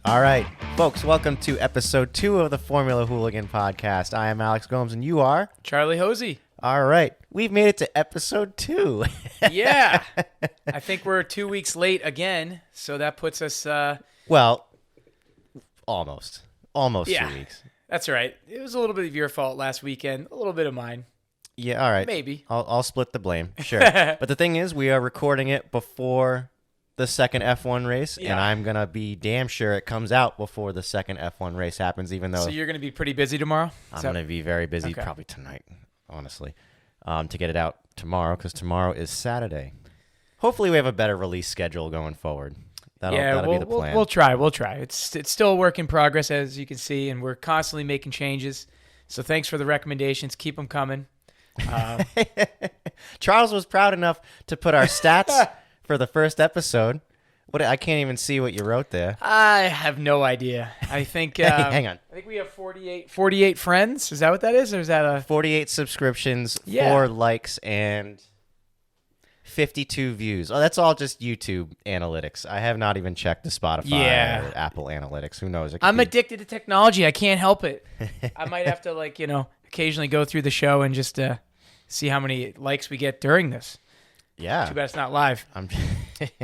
All right, folks, welcome to episode 2 of the Formula Hooligan podcast. I am Alex Gomes, and you are? Charlie Hosey. All right, we've made it to episode 2. Yeah. I think we're 2 weeks late again, so that puts us... Well, almost. Almost yeah, 2 weeks. That's right. It was a little bit of your fault last weekend, a little bit of mine. Yeah, all right. Maybe. I'll split the blame, sure. But the thing is, we are recording it before the second F1 race, and I'm going to be damn sure it comes out before the second F1 race happens, even though... So you're going to be pretty busy tomorrow? I'm going to be very busy, probably tonight, honestly, to get it out tomorrow, because tomorrow is Saturday. Hopefully we have a better release schedule going forward. That'll be the plan. We'll try. It's still a work in progress, as you can see, and we're constantly making changes. So thanks for the recommendations. Keep them coming. Charles was proud enough to put our stats for the first episode. I can't even see what you wrote there. I have no idea. I think hang on. I think we have 48 friends. Is that what that is? Or is that a 48 subscriptions, 4 likes, and 52 views. Oh, that's all just YouTube analytics. I have not even checked the Spotify or Apple analytics. Who knows? I'm addicted to technology. I can't help it. I might have to occasionally go through the show and just see how many likes we get during this. Yeah. Too bad it's not live.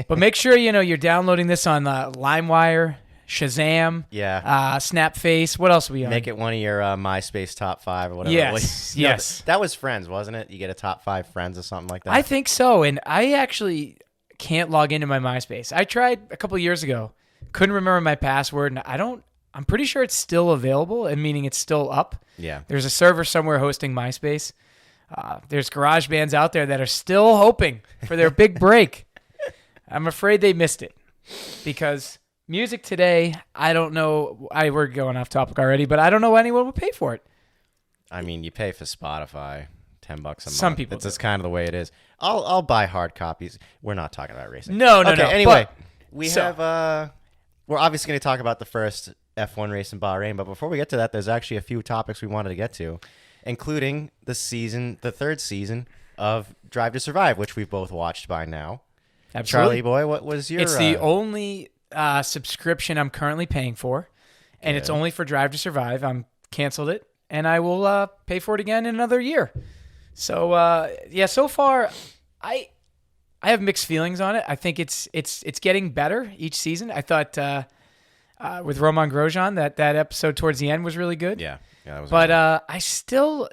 But make sure you're downloading this on LimeWire, Shazam, Snapface. What else are we on? Make it one of your MySpace top 5 or whatever. Yes. That was Friends, wasn't it? You get a top 5 friends or something like that. I think so, and I actually can't log into my MySpace. I tried a couple years ago. Couldn't remember my password, and I'm pretty sure it's still available, and meaning it's still up. Yeah. There's a server somewhere hosting MySpace. There's garage bands out there that are still hoping for their big break. I'm afraid they missed it because music today, I don't know. We're going off topic already, but I don't know anyone would pay for it. I mean, you pay for Spotify $10 a month. Some people It's just kind of the way it is. I'll buy hard copies. We're not talking about racing. No. Anyway, we're obviously going to talk about the first F1 race in Bahrain, but before we get to that, there's actually a few topics we wanted to get to, including the third season of Drive to Survive, which we've both watched by now. Absolutely. Charlie boy, what was your... It's the only subscription I'm currently paying for, and it's only for Drive to Survive. I'm canceled it, and I will pay for it again in another year. So, so far, I have mixed feelings on it. I think it's getting better each season. I thought with Roman Grosjean, that episode towards the end was really good. Yeah, that was but I still...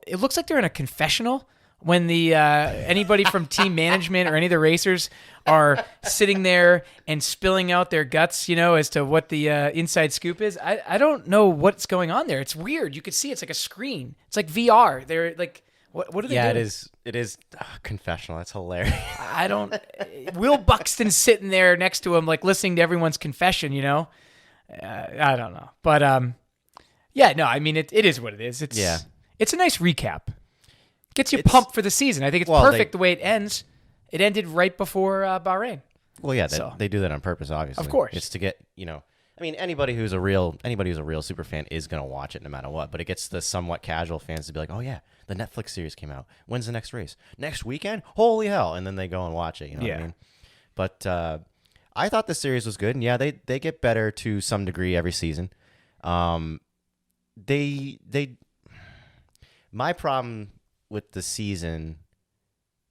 It looks like they're in a confessional when the anybody from team management or any of the racers are sitting there and spilling out their guts, as to what the inside scoop is. I don't know what's going on there. It's weird. You could see it's like a screen. It's like VR. They're like, what are they doing? Yeah, it is confessional. That's hilarious. Will Buxton's sitting there next to him, like listening to everyone's confession, I don't know. But, I mean, it is what it is. It's a nice recap. Gets you pumped for the season. I think it's perfect the way it ends. It ended right before Bahrain. Well, yeah, they do that on purpose, obviously. Of course. It's to get, I mean, anybody who's a real super fan is going to watch it no matter what, but it gets the somewhat casual fans to be like, oh, yeah, the Netflix series came out. When's the next race? Next weekend? Holy hell. And then they go and watch it, what I mean? But I thought the series was good, and yeah, they get better to some degree every season. My problem with the season,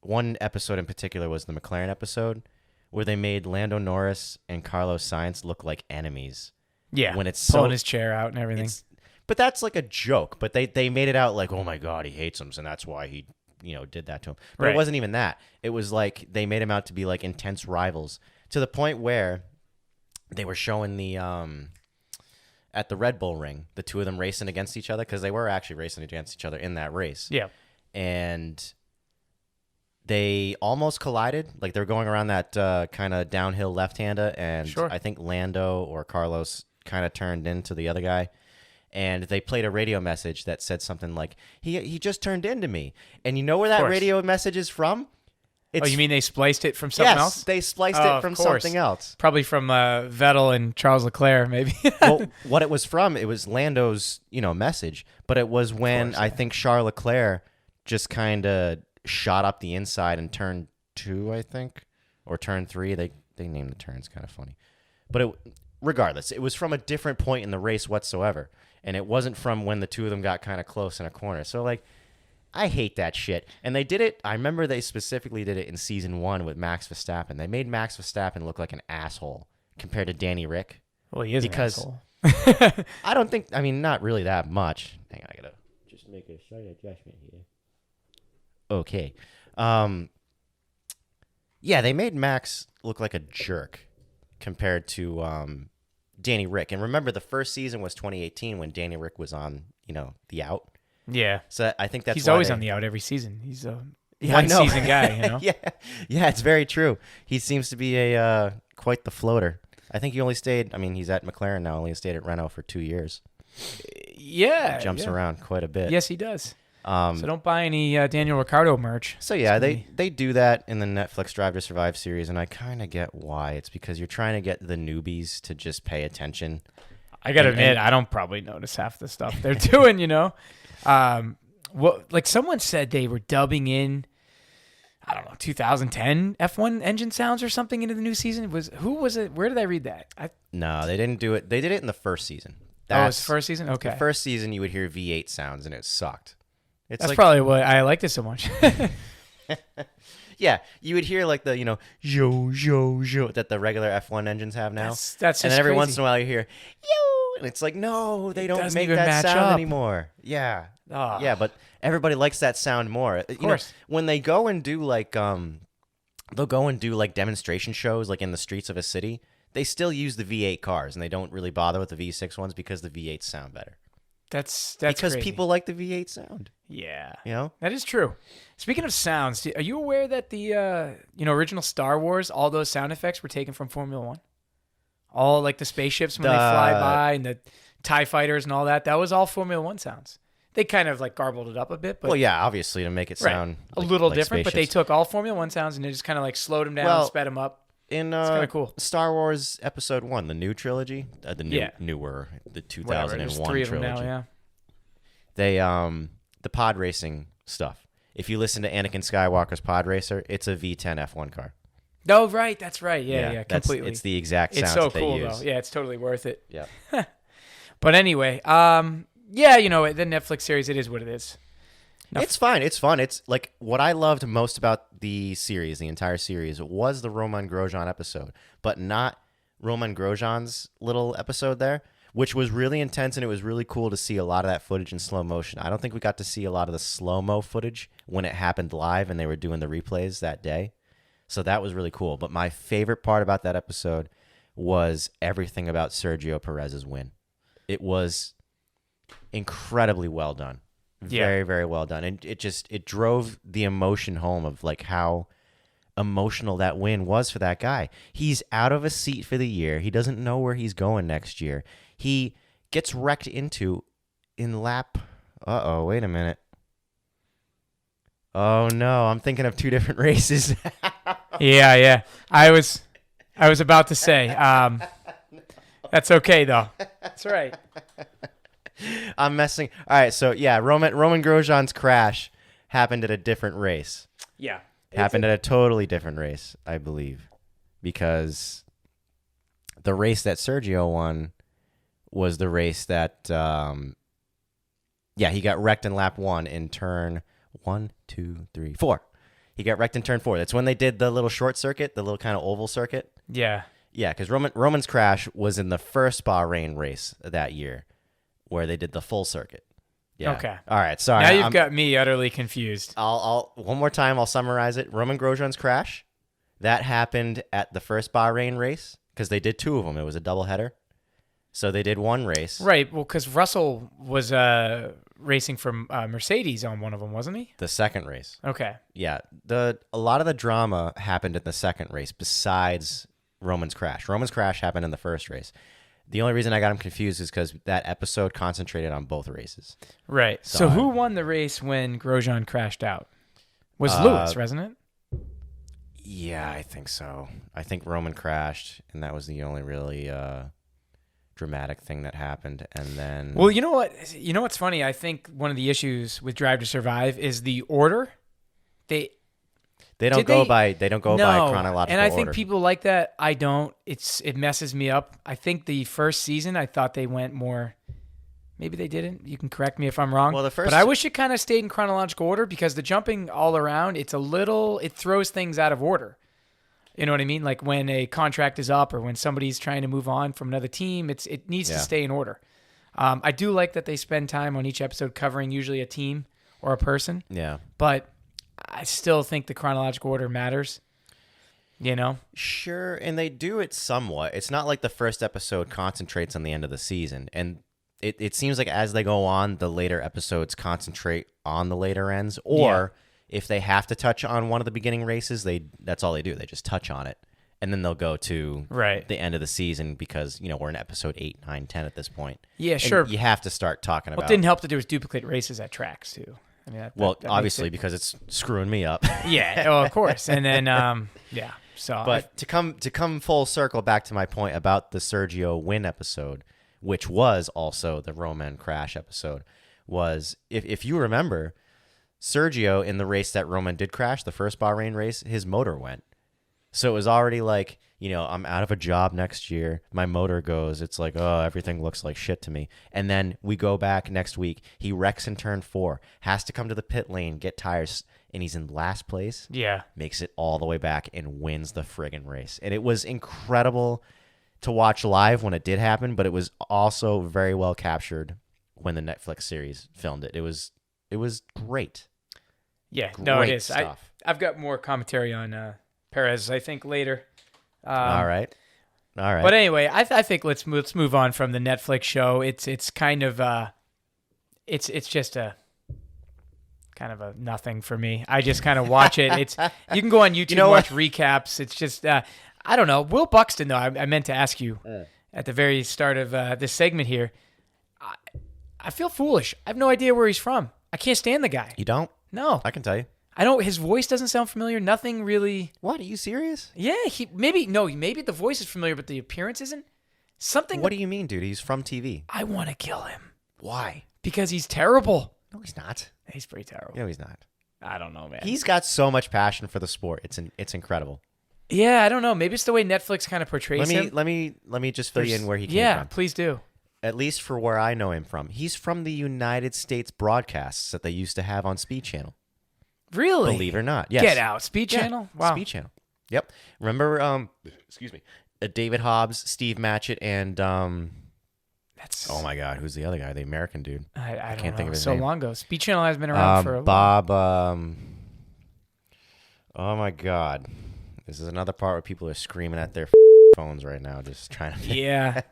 one episode in particular was the McLaren episode, where they made Lando Norris and Carlos Sainz look like enemies. Yeah, when it's pulling his chair out and everything. But that's like a joke. But they made it out like, oh my God, he hates him, and that's why he did that to him. But It wasn't even that. It was like they made him out to be like intense rivals, to the point where they were showing the at the Red Bull ring, the two of them racing against each other, because they were actually racing against each other in that race. Yeah. And they almost collided. Like, they were going around that kind of downhill left-hander, and I think Lando or Carlos kind of turned into the other guy. And they played a radio message that said something like, he just turned into me. And you know where that radio message is from? You mean they spliced it from something else? Yes, they spliced it from something else. Probably from Vettel and Charles Leclerc, maybe. Well, what it was from, it was Lando's, message. But it was when I think Charles Leclerc just kind of shot up the inside in turn 2, I think, or turn 3. They named the turns, kind of funny. But regardless, it was from a different point in the race whatsoever. And it wasn't from when the two of them got kind of close in a corner. So, like, I hate that shit. And they did it. I remember they specifically did it in season 1 with Max Verstappen. They made Max Verstappen look like an asshole compared to Danny Rick. Well, he is an asshole. I don't think, I mean, not really that much. Hang on, I gotta just make a slight adjustment here. Okay. Yeah, they made Max look like a jerk compared to Danny Rick. And remember, the first season was 2018 when Danny Rick was on, the out. Yeah. So I think that's he's always on the out every season. He's a Yeah, one-season guy, Yeah, it's very true. He seems to be a quite the floater. I think he only stayed, he's at McLaren now, only stayed at Renault for 2 years. Yeah. Jumps around quite a bit. Yes, he does. So don't buy any Daniel Ricciardo merch. So yeah, they do that in the Netflix Drive to Survive series, and I kind of get why. It's because you're trying to get the newbies to just pay attention. I gotta admit, I don't probably notice half the stuff they're doing. Like someone said they were dubbing in, I don't know, 2010 F1 engine sounds or something into the new season. Who was it? Where did I read that? No, they didn't do it. They did it in the first season. It was the first season? Okay. The first season, you would hear V8 sounds, and it sucked. That's probably why I liked it so much. Yeah, you would hear like the, zho, zho, zho that the regular F1 engines have now. That's and then every crazy. once in a while you hear, yo, and it's like, no, they don't make that sound anymore. Yeah. Oh. Yeah, but everybody likes that sound more. Of course. When they go and do like, they'll go and do like demonstration shows like in the streets of a city, they still use the V8 cars, and they don't really bother with the V6 ones because the V8s sound better. That's because crazy. People like the V8 sound. Yeah. That is true. Speaking of sounds, are you aware that the original Star Wars, all those sound effects were taken from Formula 1? All like the spaceships when they fly by and the TIE fighters and all that, that was all Formula 1 sounds. They kind of like garbled it up a bit, but well, yeah, obviously to make it sound a little different, but they took all Formula 1 sounds and they just kind of like slowed them down, sped them up. In it's kind of cool. Star Wars Episode 1, the new trilogy, newer, the 2001 there's 3 of them trilogy. now, yeah. They the pod racing stuff. If you listen to Anakin Skywalker's Pod Racer, it's a V10 F1 car. Oh, right, that's right. Yeah, completely. It's the exact sound it's so that cool they use. though. Yeah, it's totally worth it. Yeah. But anyway, the Netflix series, it is what it is. It's fine. It's fun. It's like what I loved most about the series, the entire series, was the Roman Grosjean episode, but not Roman Grosjean's little episode there, which was really intense, and it was really cool to see a lot of that footage in slow motion. I don't think we got to see a lot of the slow-mo footage when it happened live and they were doing the replays that day. So that was really cool. But my favorite part about that episode was everything about Sergio Perez's win. It was incredibly well done. Very, very well done. And it drove the emotion home of like how emotional that win was for that guy. He's out of a seat for the year. He doesn't know where he's going next year. He gets wrecked into in lap. Uh-oh, wait a minute. Oh no, I'm thinking of 2 different races. Yeah. I was about to say, that's okay though. That's right. I'm messing. All right, so yeah, Roman Grosjean's crash happened at a different race. Yeah. Happened at a totally different race, I believe, because the race that Sergio won was the race that, he got wrecked in lap 1 in turn 1, 2, 3, 4. He got wrecked in turn 4. That's when they did the little short circuit, the little kind of oval circuit. Yeah. Yeah, because Roman's crash was in the first Bahrain race that year, where they did the full circuit. Yeah. Okay. All right. Sorry. Now you've got me utterly confused. I'll one more time. I'll summarize it. Roman Grosjean's crash, that happened at the first Bahrain race because they did 2 of them. It was a doubleheader, so they did 1 race. Right. Well, because Russell was racing from Mercedes on one of them, wasn't he? The second race. Okay. Yeah. A lot of the drama happened in the second race besides Roman's crash. Roman's crash happened in the first race. The only reason I got him confused is because that episode concentrated on both races. Right. So who won the race when Grosjean crashed out? Was Lewis, wasn't it? Yeah, I think so. I think Roman crashed, and that was the only really dramatic thing that happened. And then, well, you know what? You know what's funny? I think one of the issues with Drive to Survive is the order. They don't go by chronological and I think order. people like that. I don't. It messes me up. I think the first season, I thought they went more. Maybe they didn't. You can correct me if I'm wrong. Well, but I wish it kind of stayed in chronological order because the jumping all around, it throws things out of order. You know what I mean? Like when a contract is up or when somebody's trying to move on from another team, it needs to stay in order. I do like that they spend time on each episode covering usually a team or a person. Yeah. But I still think the chronological order matters. You know? Sure, and they do it somewhat. It's not like the first episode concentrates on the end of the season. And it seems like as they go on, the later episodes concentrate on the later ends. Or if they have to touch on one of the beginning races, that's all they do. They just touch on it. And then they'll go to the end of the season because, we're in episode 8, 9, 10 at this point. Yeah, and sure. you have to start talking about it didn't help that there was duplicate races at tracks, too. I mean, that obviously, because it's screwing me up. Yeah, of course. And then, So, but to come full circle back to my point about the Sergio win episode, which was also the Roman crash episode, was if you remember, Sergio in the race that Roman did crash, the first Bahrain race, his motor went. So it was already like, I'm out of a job next year. My motor goes. It's like, oh, everything looks like shit to me. And then we go back next week. He wrecks in turn 4, has to come to the pit lane, get tires, and he's in last place. Yeah. Makes it all the way back and wins the friggin' race. And it was incredible to watch live when it did happen, but it was also very well captured when the Netflix series filmed it. It was great. Yeah, great no, it is. Stuff. I've got more commentary on Perez, I think, later. All right. But anyway, I think let's move on from the Netflix show. It's kind of it's just a kind of a nothing for me. I just kind of watch it. You can go on YouTube and watch recaps. It's just I don't know. Will Buxton though, I meant to ask you at the very start of this segment here. I feel foolish. I have no idea where he's from. I can't stand the guy. You don't? No. I can tell you. I don't. His voice doesn't sound familiar. Nothing really. What? Are you serious? Yeah. Maybe the voice is familiar, but the appearance isn't. Something. What do you mean, dude? He's from TV. I want to kill him. Why? Because he's terrible. No, he's not. He's pretty terrible. No, he's not. I don't know, man. He's got so much passion for the sport. It's incredible. Yeah, I don't know. Maybe it's the way Netflix kind of portrays him. Let me just fill you in where he came from. Yeah, please do. At least for where I know him from. He's from the United States broadcasts that they used to have on Speed Channel. Really? Believe it or not. Yes. Get out. Speed Channel? Wow. Speed Channel. Yep. Remember, excuse me, David Hobbs, Steve Matchett, and that's. oh my God, who's the other guy? The American dude. I can't think of his so name. long ago. Speed Channel has been around for a Bob. Oh my God, this is another part where people are screaming at their phones right now, just trying to. Yeah.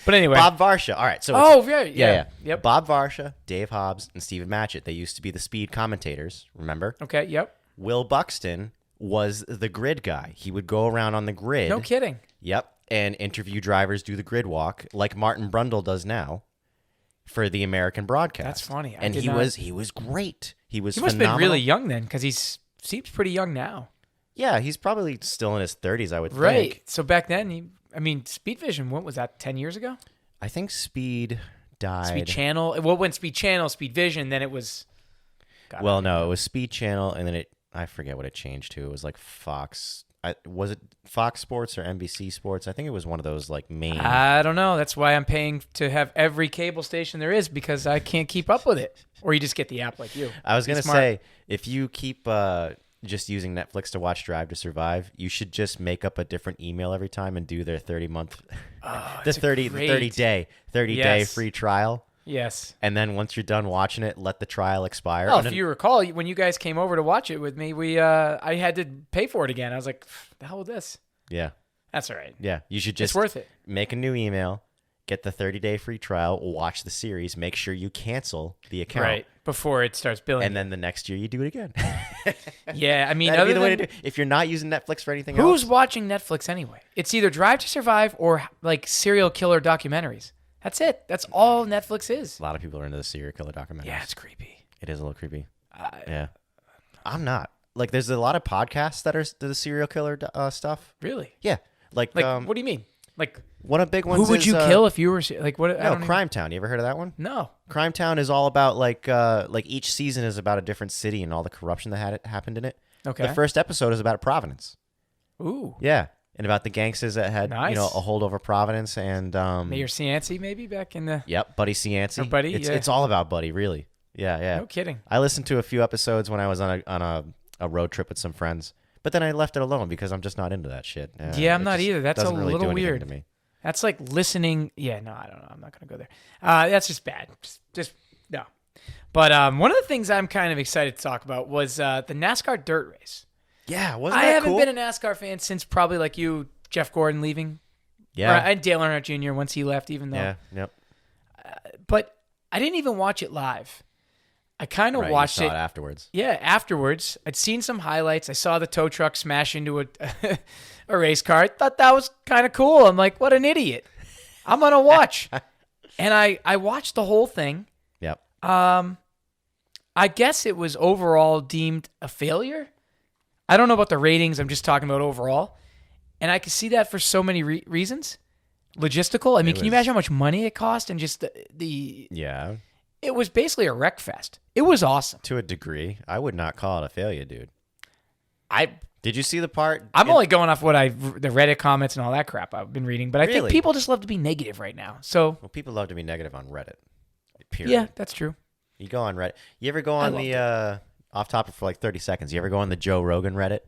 But anyway, Bob Varsha. All right, so yeah. Yep. Bob Varsha, Dave Hobbs, and Stephen Matchett. They used to be the speed commentators. Remember? Okay. Yep. Will Buxton was the grid guy. He would go around on the grid. No kidding. Yep, and interview drivers, do the grid walk like Martin Brundle does now for the American broadcast. That's funny. And he was great. He was. He must phenomenal. have been really young then, because he seems pretty young now. Yeah, he's probably still in his 30s, I would think. Right. So back then, Speed Vision, what was that, 10 years ago? I think Speed died. Speed Channel. Well, when Speed Channel, Speed Vision, then it was. Well, no, it was Speed Channel, and then I forget what it changed to. It was like Fox. Was it Fox Sports or NBC Sports? I think it was one of those like main. I don't know. That's why I'm paying to have every cable station there is, because I can't keep up with it. Or you just get the app like you. I was going to say, if you keep just using Netflix to watch Drive to Survive, you should just make up a different email every time and do their 30-month, the 30-day free trial. Yes. And then once you're done watching it, let the trial expire. Oh, if you recall, when you guys came over to watch it with me, I had to pay for it again. I was like, the hell with this? Yeah. That's all right. Yeah. You should just it's worth it. Make a new email, get the 30-day free trial, watch the series, make sure you cancel the account. Right. Before it starts billing. And then the next year you do it again. Yeah. I mean, that'd be the way to do it. If you're not using Netflix for anything else. Who's watching Netflix anyway? It's either Drive to Survive or like serial killer documentaries. That's it. That's all Netflix is. A lot of people are into the serial killer documentaries. Yeah, it's creepy. It is a little creepy. Yeah. I'm not. Like, there's a lot of podcasts that are the serial killer stuff. Really? Yeah. Like what do you mean? Like, one of the big ones who would is, you kill if you were like what? No, Crime Town. You ever heard of that one? No. Crime Town is all about like each season is about a different city and all the corruption that had happened in it. Okay. The first episode is about Providence. Ooh. Yeah. And about the gangsters that had, Nice. a hold over Providence and Mayor Cianci, maybe back in the. Yep, Buddy Cianci. Or Buddy, it's all about Buddy, really. Yeah. No kidding. I listened to a few episodes when I was on a road trip with some friends, but then I left it alone because I'm just not into that shit. Yeah, I'm not either. That's a really little do anything weird to me. That's like listening. Yeah, no, I don't know. I'm not going to go there. That's just bad. Just no. But one of the things I'm kind of excited to talk about was the NASCAR dirt race. Yeah, wasn't I that haven't cool? been a NASCAR fan since probably like you, Jeff Gordon leaving. Yeah. And Dale Earnhardt Jr. once he left, even though. Yeah, yep. But I didn't even watch it live. I kind of watched you saw it it afterwards. Yeah, afterwards. I'd seen some highlights. I saw the tow truck smash into a race car. I thought that was kind of cool. I'm like, what an idiot. I'm going to watch. And I watched the whole thing. Yep. I guess it was overall deemed a failure. I don't know about the ratings. I'm just talking about overall. And I can see that for so many reasons. Logistical. I mean, can you imagine how much money it cost and just the Yeah. It was basically a wreck fest. It was awesome. To a degree. I would not call it a failure, dude. I Did you see the part? I'm only going off what the Reddit comments and all that crap I've been reading, but I think Really? people just love to be negative right now. So Well, people love to be negative on Reddit. Period. yeah, that's true. You go on Reddit. You ever go on the off topic for like 30 seconds? You ever go on the Joe Rogan Reddit?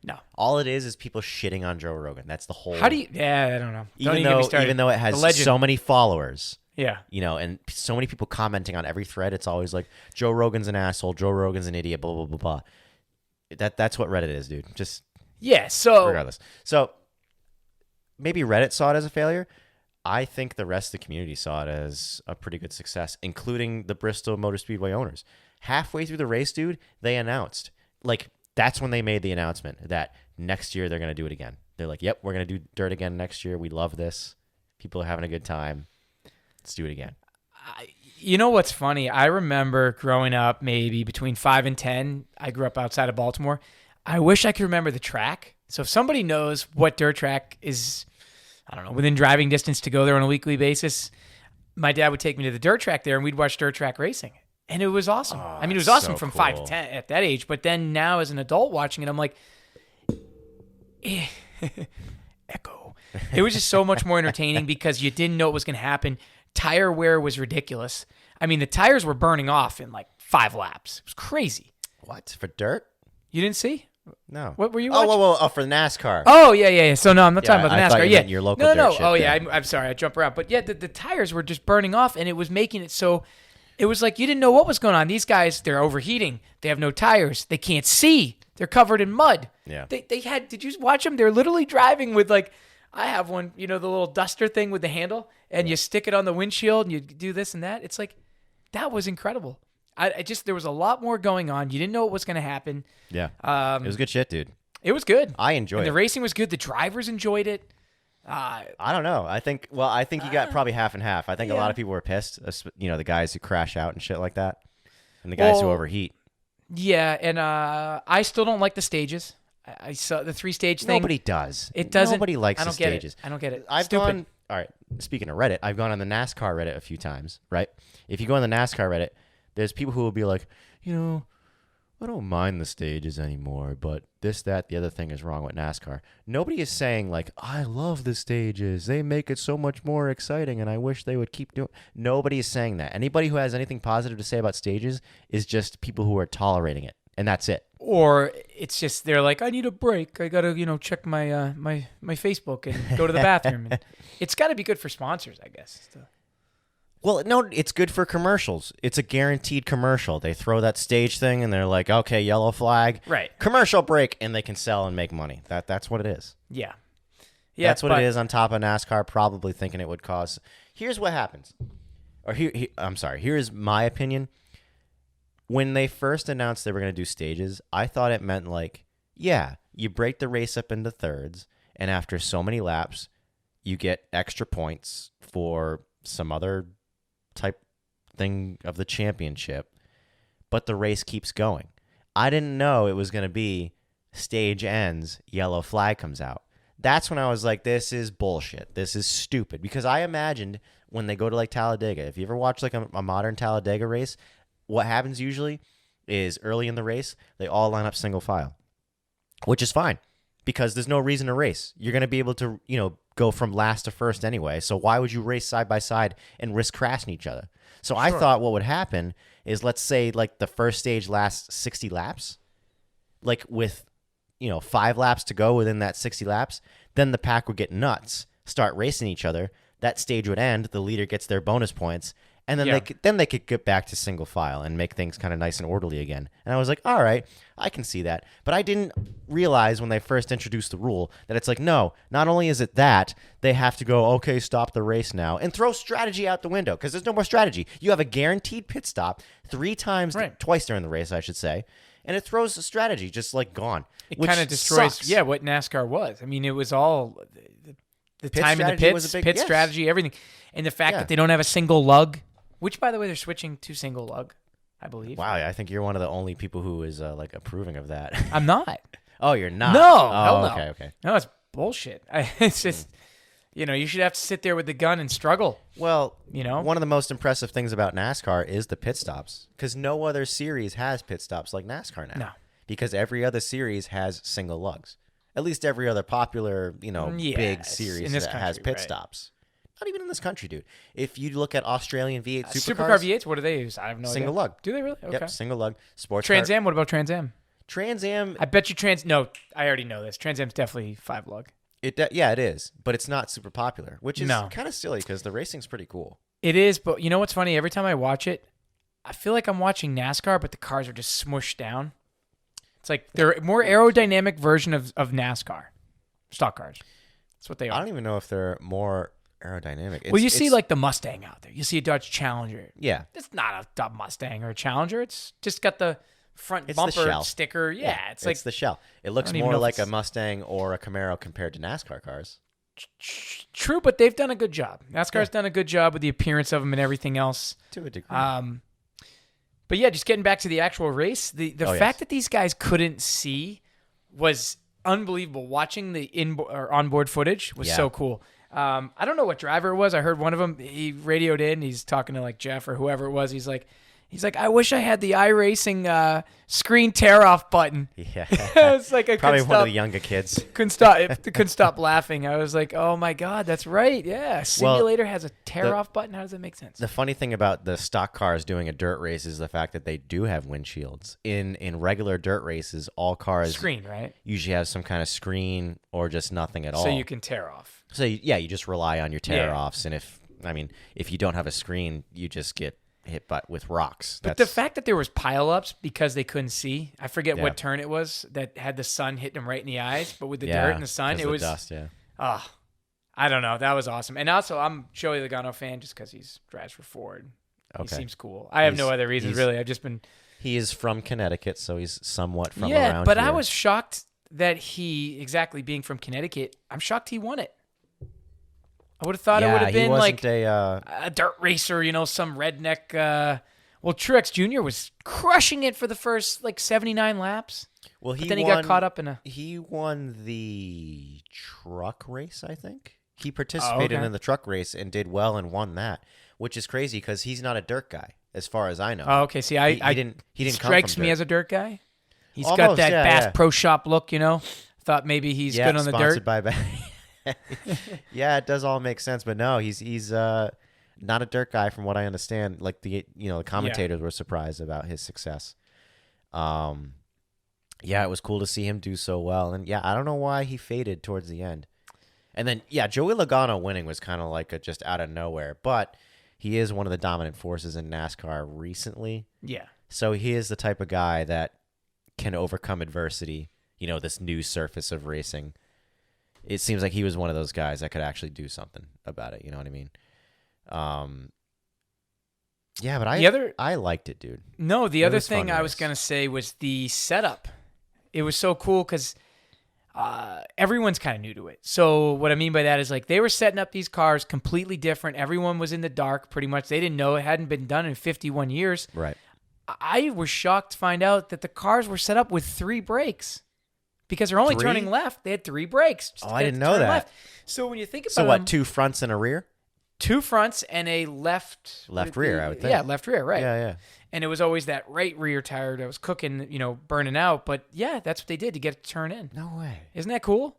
No. All it is people shitting on Joe Rogan. That's the whole. How do you? Yeah, I don't know. Even though it has so many followers. Yeah. And so many people commenting on every thread, it's always like Joe Rogan's an asshole, Joe Rogan's an idiot, blah blah blah blah. That's what Reddit is, dude. Just yeah. So regardless, so maybe Reddit saw it as a failure. I think the rest of the community saw it as a pretty good success, including the Bristol Motor Speedway owners. Halfway through the race, dude, they announced that's when they made the announcement that next year they're going to do it again. They're like, "Yep, we're going to do dirt again next year. We love this. People are having a good time. Let's do it again." You know what's funny? I remember growing up, maybe between 5 and 10. I grew up outside of Baltimore. I wish I could remember the track. So if somebody knows what dirt track is, I don't know, within driving distance to go there on a weekly basis, my dad would take me to the dirt track there and we'd watch dirt track racing. And it was awesome. Oh, I mean, it was awesome so from cool. 5 to 10 at that age. But then now as an adult watching it, I'm like, echo. It was just so much more entertaining because you didn't know what was going to happen. Tire wear was ridiculous. I mean, the tires were burning off in like 5 laps. It was crazy. What? For dirt? You didn't see? No. What were you watching? Oh, for NASCAR. Oh, yeah. So, no, I'm not talking about the I thought NASCAR. you Yeah. meant your local no. dirt shit Oh, yeah. there. I'm sorry. I jump around. But, yeah, the tires were just burning off, and it was making it so it was like you didn't know what was going on. These guys, they're overheating. They have no tires. They can't see. They're covered in mud. Yeah. They had – did you watch them? They're literally driving with, like – I have one, the little duster thing with the handle, and you stick it on the windshield, and you do this and that. It's like that was incredible. I just there was a lot more going on. You didn't know what was going to happen. Yeah. It was good shit, dude. It was good. I enjoyed and it. The racing was good. The drivers enjoyed it. I don't know. I think you got probably half and half. I think a lot of people were pissed, the guys who crash out and shit like that, and the guys who overheat. Yeah, and I still don't like the stages. I saw the 3-stage thing. Nobody does. It doesn't. Nobody likes the get stages. I don't get it. I've Stupid. gone. All right. Speaking of Reddit, I've gone on the NASCAR Reddit a few times. Right. If you go on the NASCAR Reddit, there's people who will be like, I don't mind the stages anymore, but this, that, the other thing is wrong with NASCAR. Nobody is saying like, I love the stages. They make it so much more exciting, and I wish they would keep doing. Nobody is saying that. Anybody who has anything positive to say about stages is just people who are tolerating it, and that's it. Or it's just they're like, I need a break. I gotta, check my my Facebook and go to the bathroom. And it's got to be good for sponsors, I guess. Well, no, it's good for commercials. It's a guaranteed commercial. They throw that stage thing, and they're like, okay, yellow flag, right? Commercial break, and they can sell and make money. That's what it is. Yeah. That's what it is. On top of NASCAR, probably thinking it would cause. Here's what happens. I'm sorry. Here's my opinion. When they first announced they were going to do stages, I thought it meant you break the race up into thirds, and after so many laps, you get extra points for some other type thing of the championship, but the race keeps going. I didn't know it was going to be stage ends, yellow flag comes out. That's when I was like, this is bullshit. This is stupid. Because I imagined when they go to Talladega, if you ever watch a modern Talladega race, what happens usually is early in the race, they all line up single file. which is fine because there's no reason to race. You're going to be able to, go from last to first anyway. So why would you race side by side and risk crashing each other? So I thought what would happen is, let's say like the first stage lasts 60 laps, like with, 5 laps to go within that 60 laps, then the pack would get nuts, start racing each other. That stage would end. The leader gets their bonus points. And then they could get back to single file and make things kind of nice and orderly again. And I was like, all right, I can see that. But I didn't realize when they first introduced the rule that it's like, no, not only is it that, they have to go, okay, stop the race now, and throw strategy out the window because there's no more strategy. You have a guaranteed pit stop 3 times, twice during the race, I should say, and it throws the strategy just like gone. It kind of destroys, what NASCAR was. I mean, it was all the time in the pits, pit strategy, everything. And the fact that they don't have a single lug. Which, by the way, they're switching to single lug, I believe. Wow, I think you're one of the only people who is like approving of that. I'm not. Oh, you're not? No, hell no. Okay. No, it's bullshit. It's just, you should have to sit there with the gun and struggle. Well, one of the most impressive things about NASCAR is the pit stops, because no other series has pit stops like NASCAR now. No. Because every other series has single lugs. At least every other popular, big series that has pit stops. Not even in this country, dude. If you look at Australian V8 supercar V8s, what do they use? I have no single idea. lug. Do they really? Okay. Yep, single lug. Sports Trans car. Am. What about Trans Am? Trans Am. I bet you No, I already know this. Trans Am's definitely 5 lug. It is, but it's not super popular, which is kind of silly because the racing's pretty cool. It is, but you know what's funny? Every time I watch it, I feel like I'm watching NASCAR, but the cars are just smushed down. It's like they're a more aerodynamic version of NASCAR. Stock cars. That's what they are. I don't even know if they're more aerodynamic. Well, you see like the Mustang out there. You see a Dodge Challenger. Yeah. It's not a Mustang or a Challenger. It's just got the front it's bumper the shell. sticker. Yeah, it's like the shell. It looks more like a Mustang or a Camaro compared to NASCAR cars. True, but they've done a good job. NASCAR's done a good job with the appearance of them and everything else. To a degree. But yeah, just getting back to the actual race, the fact that these guys couldn't see was unbelievable. Watching the onboard footage was so cool. I don't know what driver it was. I heard one of them. He radioed in. He's talking to like Jeff or whoever it was. He's like, I wish I had the iRacing screen tear off button. Yeah, it's like I probably one of the younger kids couldn't stop laughing. I was like, oh my god, that's right. Yeah, simulator has a tear off button. How does that make sense? The funny thing about the stock cars doing a dirt race is the fact that they do have windshields. In regular dirt races, all cars screen usually have some kind of screen or just nothing at all, so you can tear off. So you just rely on your tear offs, and if you don't have a screen, you just get hit with rocks. But the fact that there was pileups because they couldn't see, I forget what turn it was that had the sun hitting them right in the eyes, but with the dirt and the sun, it was dust. I don't know. That was awesome. And also, I'm Joey Logano fan just because he drives for Ford. Okay. He seems cool. I have no other reasons really. I've just been. He is from Connecticut, so he's somewhat from around Yeah, but here. I was shocked that being from Connecticut, I'm shocked he won it. I would have thought it would have been like a dirt racer, some redneck. Truex Jr. was crushing it for the first 79 laps. Well, then he got caught up in He won the truck race, I think. He participated in the truck race and did well and won that, which is crazy because he's not a dirt guy, as far as I know. Oh, okay. See, he didn't. Strikes me as a dirt guy. He's got that Bass Pro Shop look, Thought maybe he's good on the dirt. By yeah, it does all make sense, but no, he's not a dirt guy from what I understand. Like the commentators were surprised about his success. It was cool to see him do so well, and I don't know why he faded towards the end. And then Joey Logano winning was kind of like just out of nowhere, but he is one of the dominant forces in NASCAR recently. Yeah, so he is the type of guy that can overcome adversity. This new surface of racing. It seems like he was one of those guys that could actually do something about it. You know what I mean? But I liked it, dude. No, the other thing I was going to say was the setup. It was so cool because everyone's kind of new to it. So what I mean by that is they were setting up these cars completely different. Everyone was in the dark pretty much. They didn't know. It hadn't been done in 51 years. Right. I was shocked to find out that the cars were set up with 3 brakes. Because they're only turning left, they had 3 brakes. I didn't know that. Left. So when you think about what, 2 fronts and a rear? 2 fronts and a left rear, I would think. Yeah, left rear, right. Yeah. And it was always that right rear tire that was cooking, burning out. But yeah, that's what they did to get it to turn in. No way. Isn't that cool?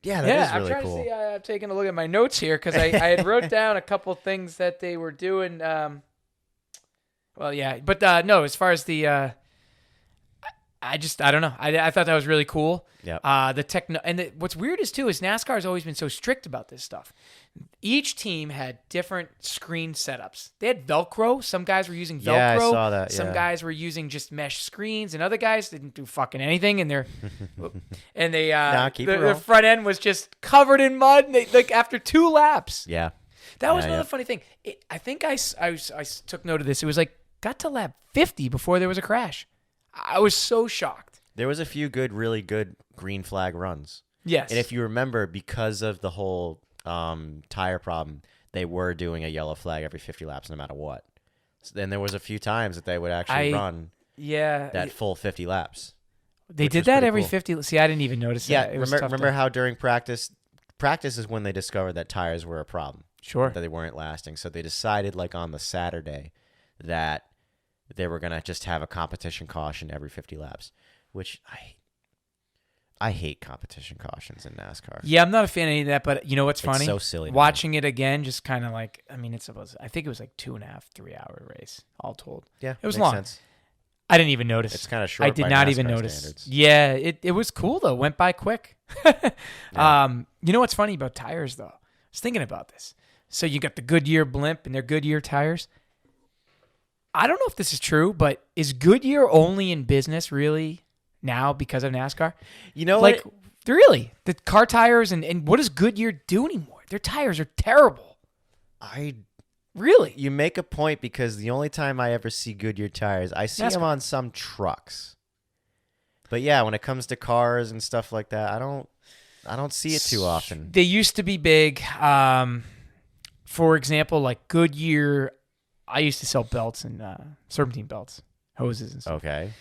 Yeah, that is really I'm trying cool. to see. I'm taking a look at my notes here because I had wrote down a couple things that they were doing. Well, yeah, but no. As far as the, I don't know. I thought that was really cool. Yeah. The techno and what's weird is NASCAR has always been so strict about this stuff. Each team had different screen setups. They had Velcro. Some guys were using Velcro. Yeah, I saw that. Some guys were using just mesh screens, and other guys didn't do fucking anything. And the front end was just covered in mud. And like after 2 laps. Yeah. That was another funny thing. I think I took note of this. It was like got to lap 50 before there was a crash. I was so shocked. There was a few really good green flag runs. Yes. And if you remember, because of the whole tire problem, they were doing a yellow flag every 50 laps no matter what. So then there was a few times that they would actually run that full 50 laps. They did that every 50. See, I didn't even notice that. Yeah, remember how during practice is when they discovered that tires were a problem. Sure. That they weren't lasting. So they decided like on the Saturday that they were going to just have a competition caution every 50 laps, which I hate competition cautions in NASCAR. Yeah, I'm not a fan of any of that, but you know what's funny? It's so silly. Watching it again, just kind of like, I think it was like 2.5, 3 hour race, all told. Yeah, it was makes long. Sense. I didn't even notice. It's kind of short. I did not even notice. Standards. Yeah, it was cool though. Went by quick. Yeah. You know what's funny about tires though? I was thinking about this. So you got the Goodyear blimp and their Goodyear tires. I don't know if this is true, but is Goodyear only in business really now because of NASCAR? You know, like really the car tires and what does Goodyear do anymore? Their tires are terrible. Really? You make a point because the only time I ever see Goodyear tires, I see them on some trucks. But yeah, when it comes to cars and stuff like that, I don't see it too often. They used to be big. For example, like Goodyear, I used to sell belts and serpentine belts, hoses and stuff. Okay.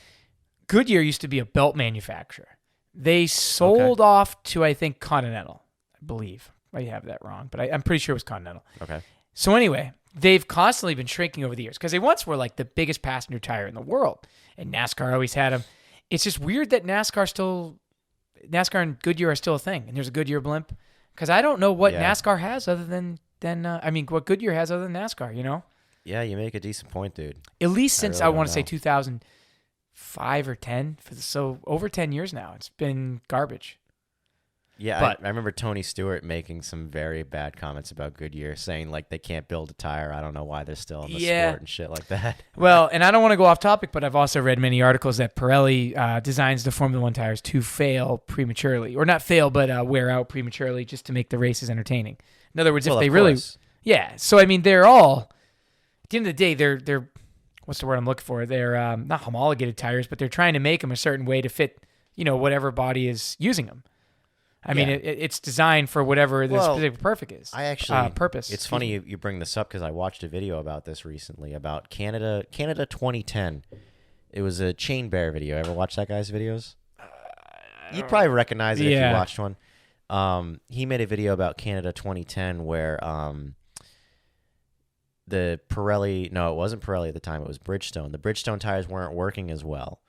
Goodyear used to be a belt manufacturer. They sold off to, I think, Continental, I believe. I have that wrong, but I'm pretty sure it was Continental. Okay. So anyway, they've constantly been shrinking over the years because they once were like the biggest passenger tire in the world, and NASCAR always had them. It's just weird that NASCAR and Goodyear are still a thing, and there's a Goodyear blimp because I don't know what NASCAR has other than what Goodyear has other than NASCAR, you know? Yeah, you make a decent point, dude. At least since I want to say 2005 or 10, so over 10 years now. It's been garbage. Yeah, but I remember Tony Stewart making some very bad comments about Goodyear, saying like they can't build a tire. I don't know why they're still in the sport and shit like that. Well, and I don't want to go off topic, but I've also read many articles that Pirelli designs the Formula One tires to fail prematurely, or not fail, but wear out prematurely just to make the races entertaining. In other words, if they really, So I mean, they're all at the end of the day, they're what's the word I'm looking for? They're not homologated tires, but they're trying to make them a certain way to fit, whatever body is using them. I mean, it's designed for whatever the specific purpose. It's funny you bring this up because I watched a video about this recently about Canada 2010. It was a Chain Bear video. Ever watch that guy's videos? You'd probably recognize it if you watched one. He made a video about Canada 2010 where the Pirelli, no, it wasn't Pirelli at the time. It was Bridgestone. The Bridgestone tires weren't working as well,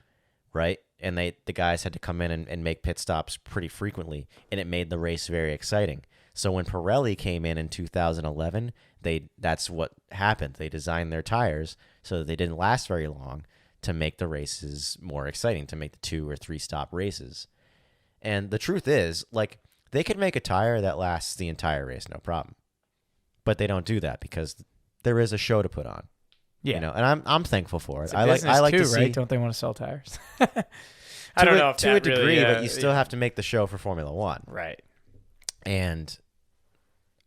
right? And the guys had to come in and make pit stops pretty frequently, and it made the race very exciting. So when Pirelli came in 2011, that's what happened. They designed their tires so that they didn't last very long to make the races more exciting, to make the 2 or 3 stop races. And the truth is, like, they could make a tire that lasts the entire race, no problem. But they don't do that because there is a show to put on. Yeah, and I'm thankful for it. I like too, to see. Right? Don't they want to sell tires? I don't know if to a degree, but you still have to make the show for Formula One, right? And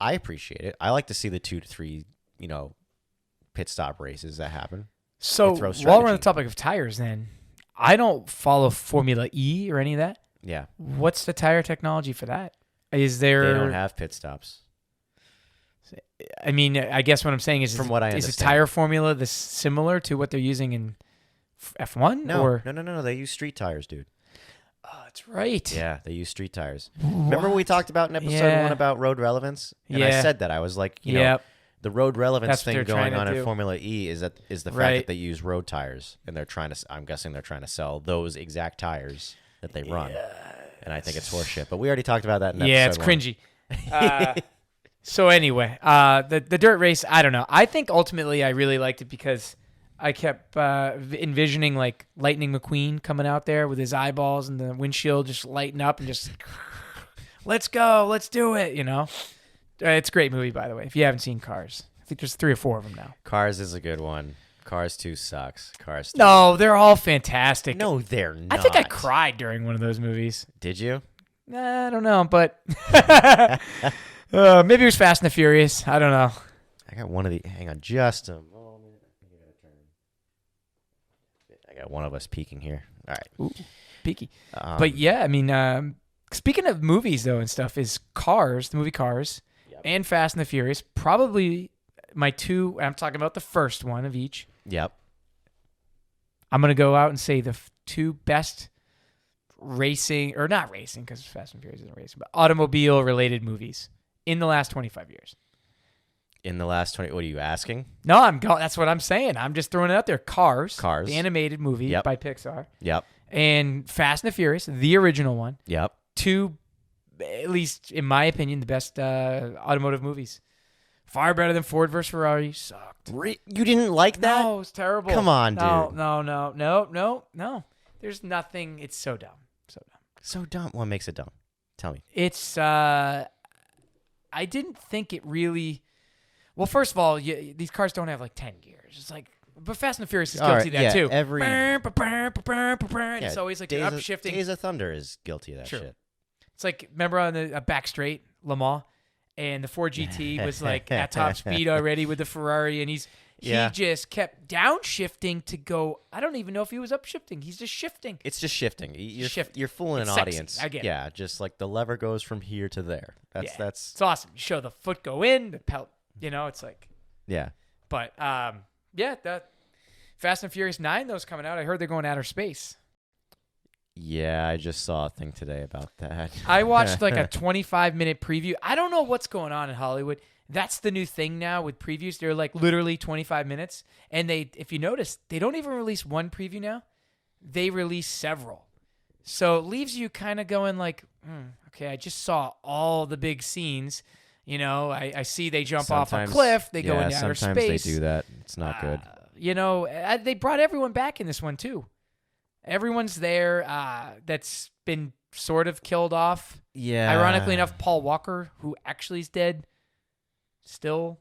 I appreciate it. I like to see the 2 to 3, pit stop races that happen. So while we're on the topic of tires, then I don't follow Formula E or any of that. Yeah. What's the tire technology for that? Is there? They don't have pit stops. I mean, I guess what I'm saying is, from what I understand, is the tire formula similar to what they're using in F1? No. They use street tires, dude. that's right. Yeah, they use street tires. Remember we talked about in episode 1 about road relevance? And I said that. I was like, you know, the road relevance thing going on in Formula E is the fact that they use road tires, and I'm guessing they're trying to sell those exact tires that they run. And I think it's horseshit. But we already talked about that in episode 1. It's cringy. So anyway, the dirt race, I don't know. I think ultimately I really liked it because I kept envisioning like Lightning McQueen coming out there with his eyeballs and the windshield just lighting up and just, let's go, let's do it, you know? It's a great movie, by the way, if you haven't seen Cars. I think there's 3 or 4 of them now. Cars is a good one. Cars 2 sucks. Cars 2. No, they're all fantastic. No, they're not. I think I cried during one of those movies. Did you? I don't know, but maybe it was Fast and the Furious. I don't know. I got one of the. Hang on, just a moment. I got one of us peeking here. All right. Ooh, peeky. But yeah, I mean, speaking of movies though and stuff, is Cars, the movie Cars, and Fast and the Furious, probably my 2. I'm talking about the first one of each. Yep. I'm gonna go out and say the 2 best racing, or not racing, because Fast and Furious isn't racing, but automobile-related movies in the last 25 years. In the last 20, what are you asking? No, that's what I'm saying. I'm just throwing it out there. Cars, the animated movie by Pixar. Yep. And Fast and the Furious, the original one. Yep. 2, at least in my opinion, the best automotive movies. Far better than Ford versus Ferrari. Sucked. You didn't like that? No, it's terrible. Come on, dude. No. There's nothing. It's so dumb. So dumb. What makes it dumb? Tell me. It's, I didn't think it really, well, first of all, these cars don't have like 10 gears. It's like, but Fast and the Furious is guilty of that too. It's always like you're upshifting. Days of Thunder is guilty of that shit. It's like, remember on the back straight, Le Mans, and the Ford GT was like at top speed already with the Ferrari, and he just kept downshifting to go. I don't even know if he was upshifting. He's just shifting. It's just shifting. You're fooling an audience. I get it. Yeah, just like the lever goes from here to there. That's it's awesome. You show the foot go in, the pelt. You know, it's like But that Fast and Furious 9, those coming out. I heard they're going outer space. Yeah, I just saw a thing today about that. I watched like a 25-minute preview. I don't know what's going on in Hollywood. That's the new thing now with previews. They're like literally 25 minutes. And if you notice, they don't even release one preview now. They release several. So it leaves you kind of going like, okay, I just saw all the big scenes. You know, I see they jump off a cliff. They go into outer space. Sometimes they do that. It's not good. You know, they brought everyone back in this one too. Everyone's there that's been sort of killed off. Yeah. Ironically enough, Paul Walker, who actually is dead, still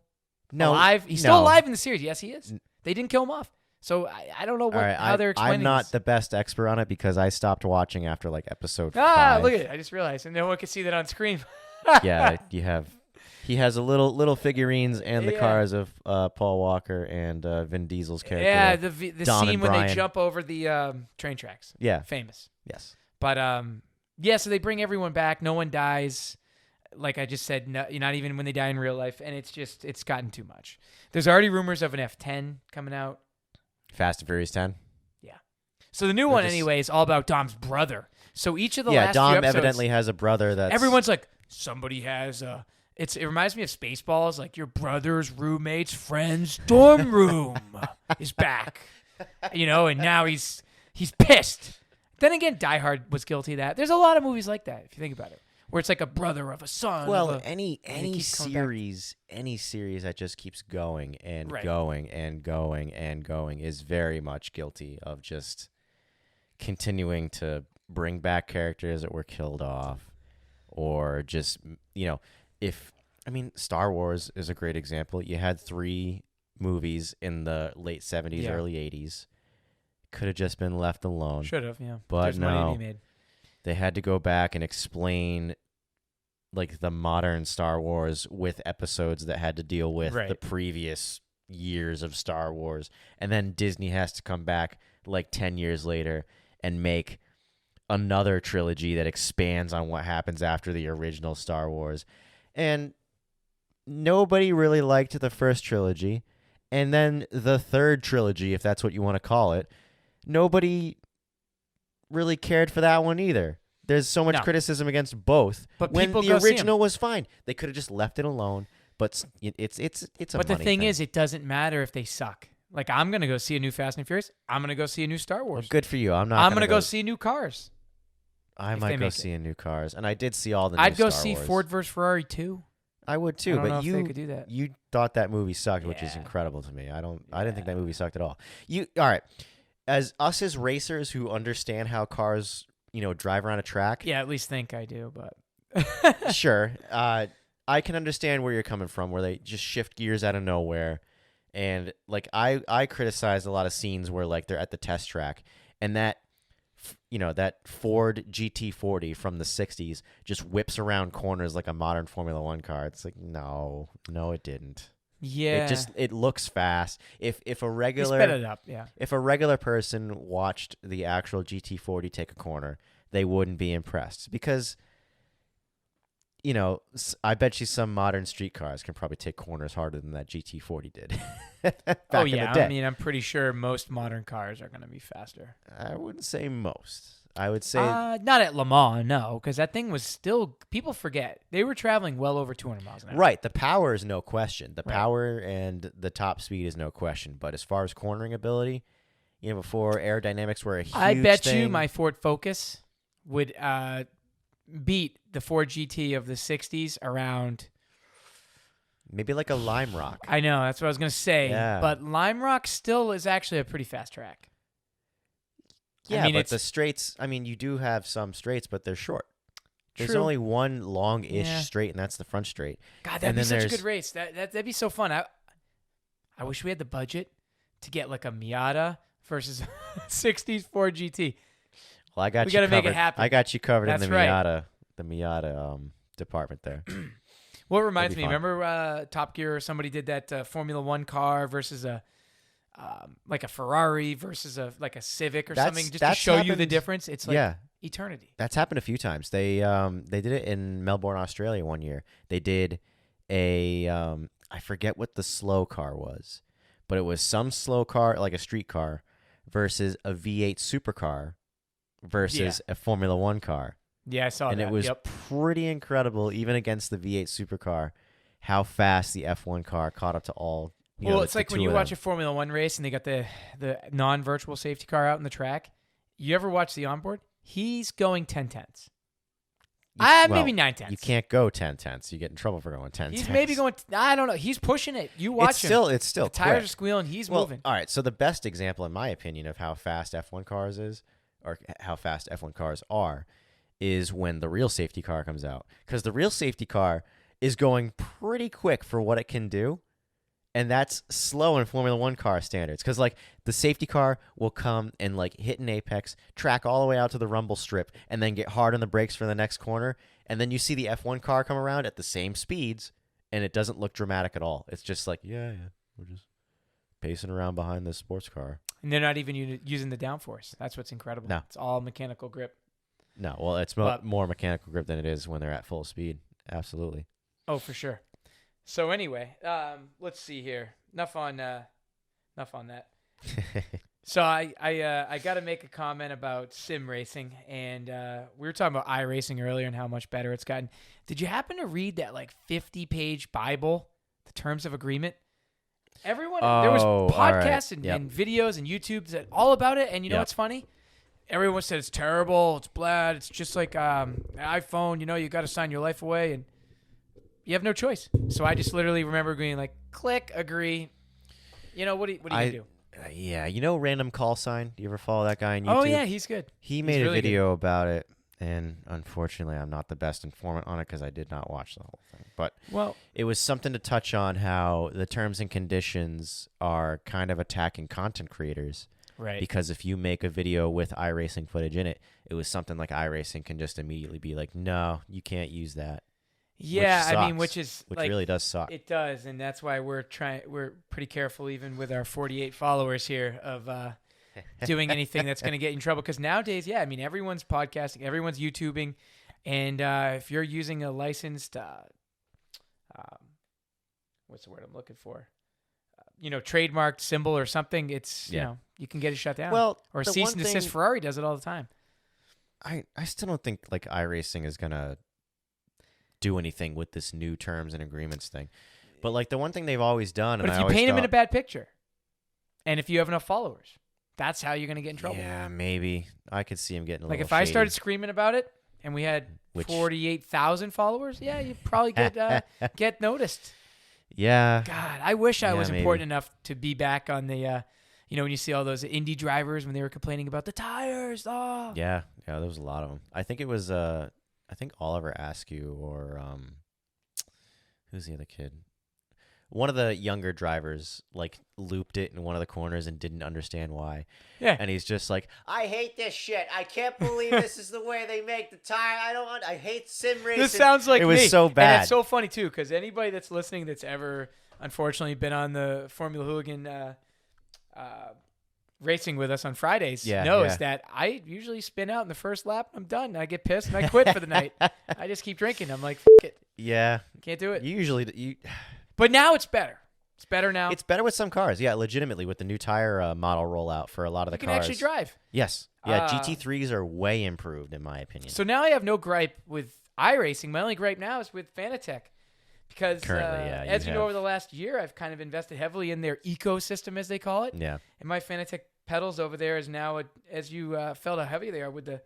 alive. He's still alive in the series. Yes, he is. They didn't kill him off. So I don't know how they're explaining I'm not this. the best expert on it because I stopped watching after like episode 5. Look at it. I just realized. And no one could see that on screen. Yeah, he has a little figurines and the cars of Paul Walker and Vin Diesel's character. Yeah, the scene when they jump over the train tracks. Yeah. Famous. Yes. But so they bring everyone back. No one dies. Like I just said, no, not even when they die in real life. And it's gotten too much. There's already rumors of an F10 coming out. Fast and Furious 10? Yeah. So the new one, anyway, is all about Dom's brother. So each of the last Dom few episodes, evidently has a brother that's... Everyone's like, somebody has a... It reminds me of Spaceballs, like your brother's roommate's friend's dorm room is back. You know, and now he's pissed. Then again, Die Hard was guilty of that. There's a lot of movies like that, if you think about it, where it's like a brother of a son. Well, any series that just keeps going and going and going and going is very much guilty of just continuing to bring back characters that were killed off, or just, you know, Star Wars is a great example. You had 3 movies in the late 70s, early 80s. Could have just been left alone. Should have, yeah. But there's money to be made. They had to go back and explain like the modern Star Wars with episodes that had to deal with the previous years of Star Wars. And then Disney has to come back like 10 years later and make another trilogy that expands on what happens after the original Star Wars. And nobody really liked the first trilogy. And then the third trilogy, if that's what you want to call it, nobody really cared for that one either. There's so much criticism against both. But when people the go see 'em. original was fine, they could have just left it alone. But it's a But the money thing thing. is, it doesn't matter if they suck. Like, I'm going to go see a new Fast and Furious. I'm going to go see a new Star Wars. Well, good for you. I'm going to go see new cars. I if might they go make see a new cars, and I did see all the. New I'd go Star see Wars. Ford versus Ferrari too. I would too, I don't but know if they could do that. you thought that movie sucked, which is Yeah. incredible to me. I didn't think that movie sucked at all. All right, as us as racers who understand how cars, drive around a track. Yeah, at least think I do, but Sure, I can understand where you're coming from, where they just shift gears out of nowhere, and like I criticize a lot of scenes where like they're at the test track, and that Ford GT40 from the 60s just whips around corners like a modern Formula 1 car. It's like, no, it didn't. yeah, It looks fast. If a they sped regular it up. Yeah, if a regular person watched the actual GT40 take a corner, they wouldn't be impressed because I bet you some modern street cars can probably take corners harder than that GT40 did. Back oh in the yeah. day. I mean, I'm pretty sure most modern cars are going to be faster. I wouldn't say most. I would say Not at Le Mans, no, because that thing was still. People forget they were traveling well over 200 miles an hour. right. The power is no question. The Right. power and the top speed is no question. But as far as cornering ability, before aerodynamics were a huge I bet you thing, my Ford Focus would beat the Ford GT of the 60s around. maybe like a Lime Rock. I know, that's what I was going to say. Yeah. But Lime Rock still is actually a pretty fast track. Yeah, I mean, but it's the straights, you do have some straights, but they're short. There's true. only one long-ish Yeah. straight, and that's the front straight. God, and that'd be then such a there's- good race. That'd be so fun. I wish we had the budget to get like a Miata versus 60s Ford GT. Well, I got We you gotta covered. make it happen. I got you covered That's in the right. Miata department there. What reminds be me, fun. remember Top Gear? Somebody did that Formula One car versus like a Ferrari versus a Civic or something, just to that's show you the happened- difference. It's like yeah, eternity. that's happened a few times. They did it in Melbourne, Australia one year. They did a I forget what the slow car was, but it was some slow car like a street car versus a V8 supercar versus a Formula One car. Yeah, I saw And that. it was Yep. pretty incredible, even against the V8 supercar, how fast the F1 car caught up to all. Well, it's the like when two you of watch them. a Formula One race and they got the non-virtual safety car out in the track. You ever watch the onboard? He's going 10-10ths. Maybe 9-10ths. You can't go 10-10ths. You get in trouble for going 10-10s. He's maybe going. I don't know. He's pushing it. You watch him. It's still The tires quick. are squealing. He's Well, moving. all right. So the best example, in my opinion, of how fast F1 cars is, or how fast F1 cars are, is when the real safety car comes out. Because the real safety car is going pretty quick for what it can do. And that's slow in Formula One car standards. Because, like, the safety car will come and, like, hit an apex, track all the way out to the rumble strip, and then get hard on the brakes for the next corner. And then you see the F1 car come around at the same speeds, and it doesn't look dramatic at all. It's just like, yeah, we're just pacing around behind this sports car. And they're not even using the downforce. That's what's incredible. No. It's all mechanical grip. No, well, it's more mechanical grip than it is when they're at full speed. Absolutely. Oh, for sure. So anyway, let's see here. Enough on that. So I got to make a comment about sim racing, and we were talking about iRacing earlier and how much better it's gotten. Did you happen to read that 50-page Bible, the terms of agreement? Everyone, there was podcasts and videos and YouTube that all about it, and you know what's funny? Everyone said it's terrible, it's bad, it's just like iPhone. You got to sign your life away, and you have no choice. So I just literally remember going like, click, agree. What are you gonna do? Yeah, Random Call Sign? Do you ever follow that guy on YouTube? Oh yeah, he's good. He made really a video about it, and unfortunately, I'm not the best informant on it because I did not watch the whole thing. But it was something to touch on how the terms and conditions are kind of attacking content creators. Right. Because if you make a video with iRacing footage in it, it was something like iRacing can just immediately be like, no, you can't use that. Yeah, which really does suck. It does, and that's why we're pretty careful even with our 48 followers here of doing anything that's going to get you in trouble. Because nowadays, everyone's podcasting, everyone's YouTubing, and if you're using a licensed, what's the word I'm looking for? Trademarked symbol or something, it's you can get it shut down. Well, or the cease one and desist. thing- Ferrari does it all the time. I still don't think like iRacing is gonna do anything with this new terms and agreements thing. But like the one thing they've always done, But and if you paint him in a bad picture, and if you have enough followers, that's how you're gonna get in trouble. Yeah, maybe I could see him getting like little if I shady. started screaming about it, and we had 48,000 followers, yeah, you'd probably get noticed. Yeah. God, I wish I was maybe. important enough to be back on the, when you see all those indie drivers when they were complaining about the tires. Oh. Yeah, there was a lot of them. I think it was, I think Oliver Askew or who's the other kid? One of the younger drivers like looped it in one of the corners and didn't understand why. Yeah. And he's just like, I hate this shit. I can't believe this is the way they make the tire. I hate sim racing. This sounds like it was me. so bad. And it's so funny too, because anybody that's listening that's ever unfortunately been on the Formula Hooligan racing with us on Fridays knows that I usually spin out in the first lap. I'm done. I get pissed and I quit for the night. I just keep drinking. I'm like, F it. Yeah. Can't do it. You. But now it's better. It's better now. It's better with some cars. Yeah, legitimately with the new tire model rollout for a lot of the you cars. can actually drive. Yes. Yeah, GT3s are way improved in my opinion. So now I have no gripe with iRacing. My only gripe now is with Fanatec. Because currently, as you know, over the last year, I've kind of invested heavily in their ecosystem, as they call it. Yeah. And my Fanatec pedals over there is now, as you felt how heavy they are with the,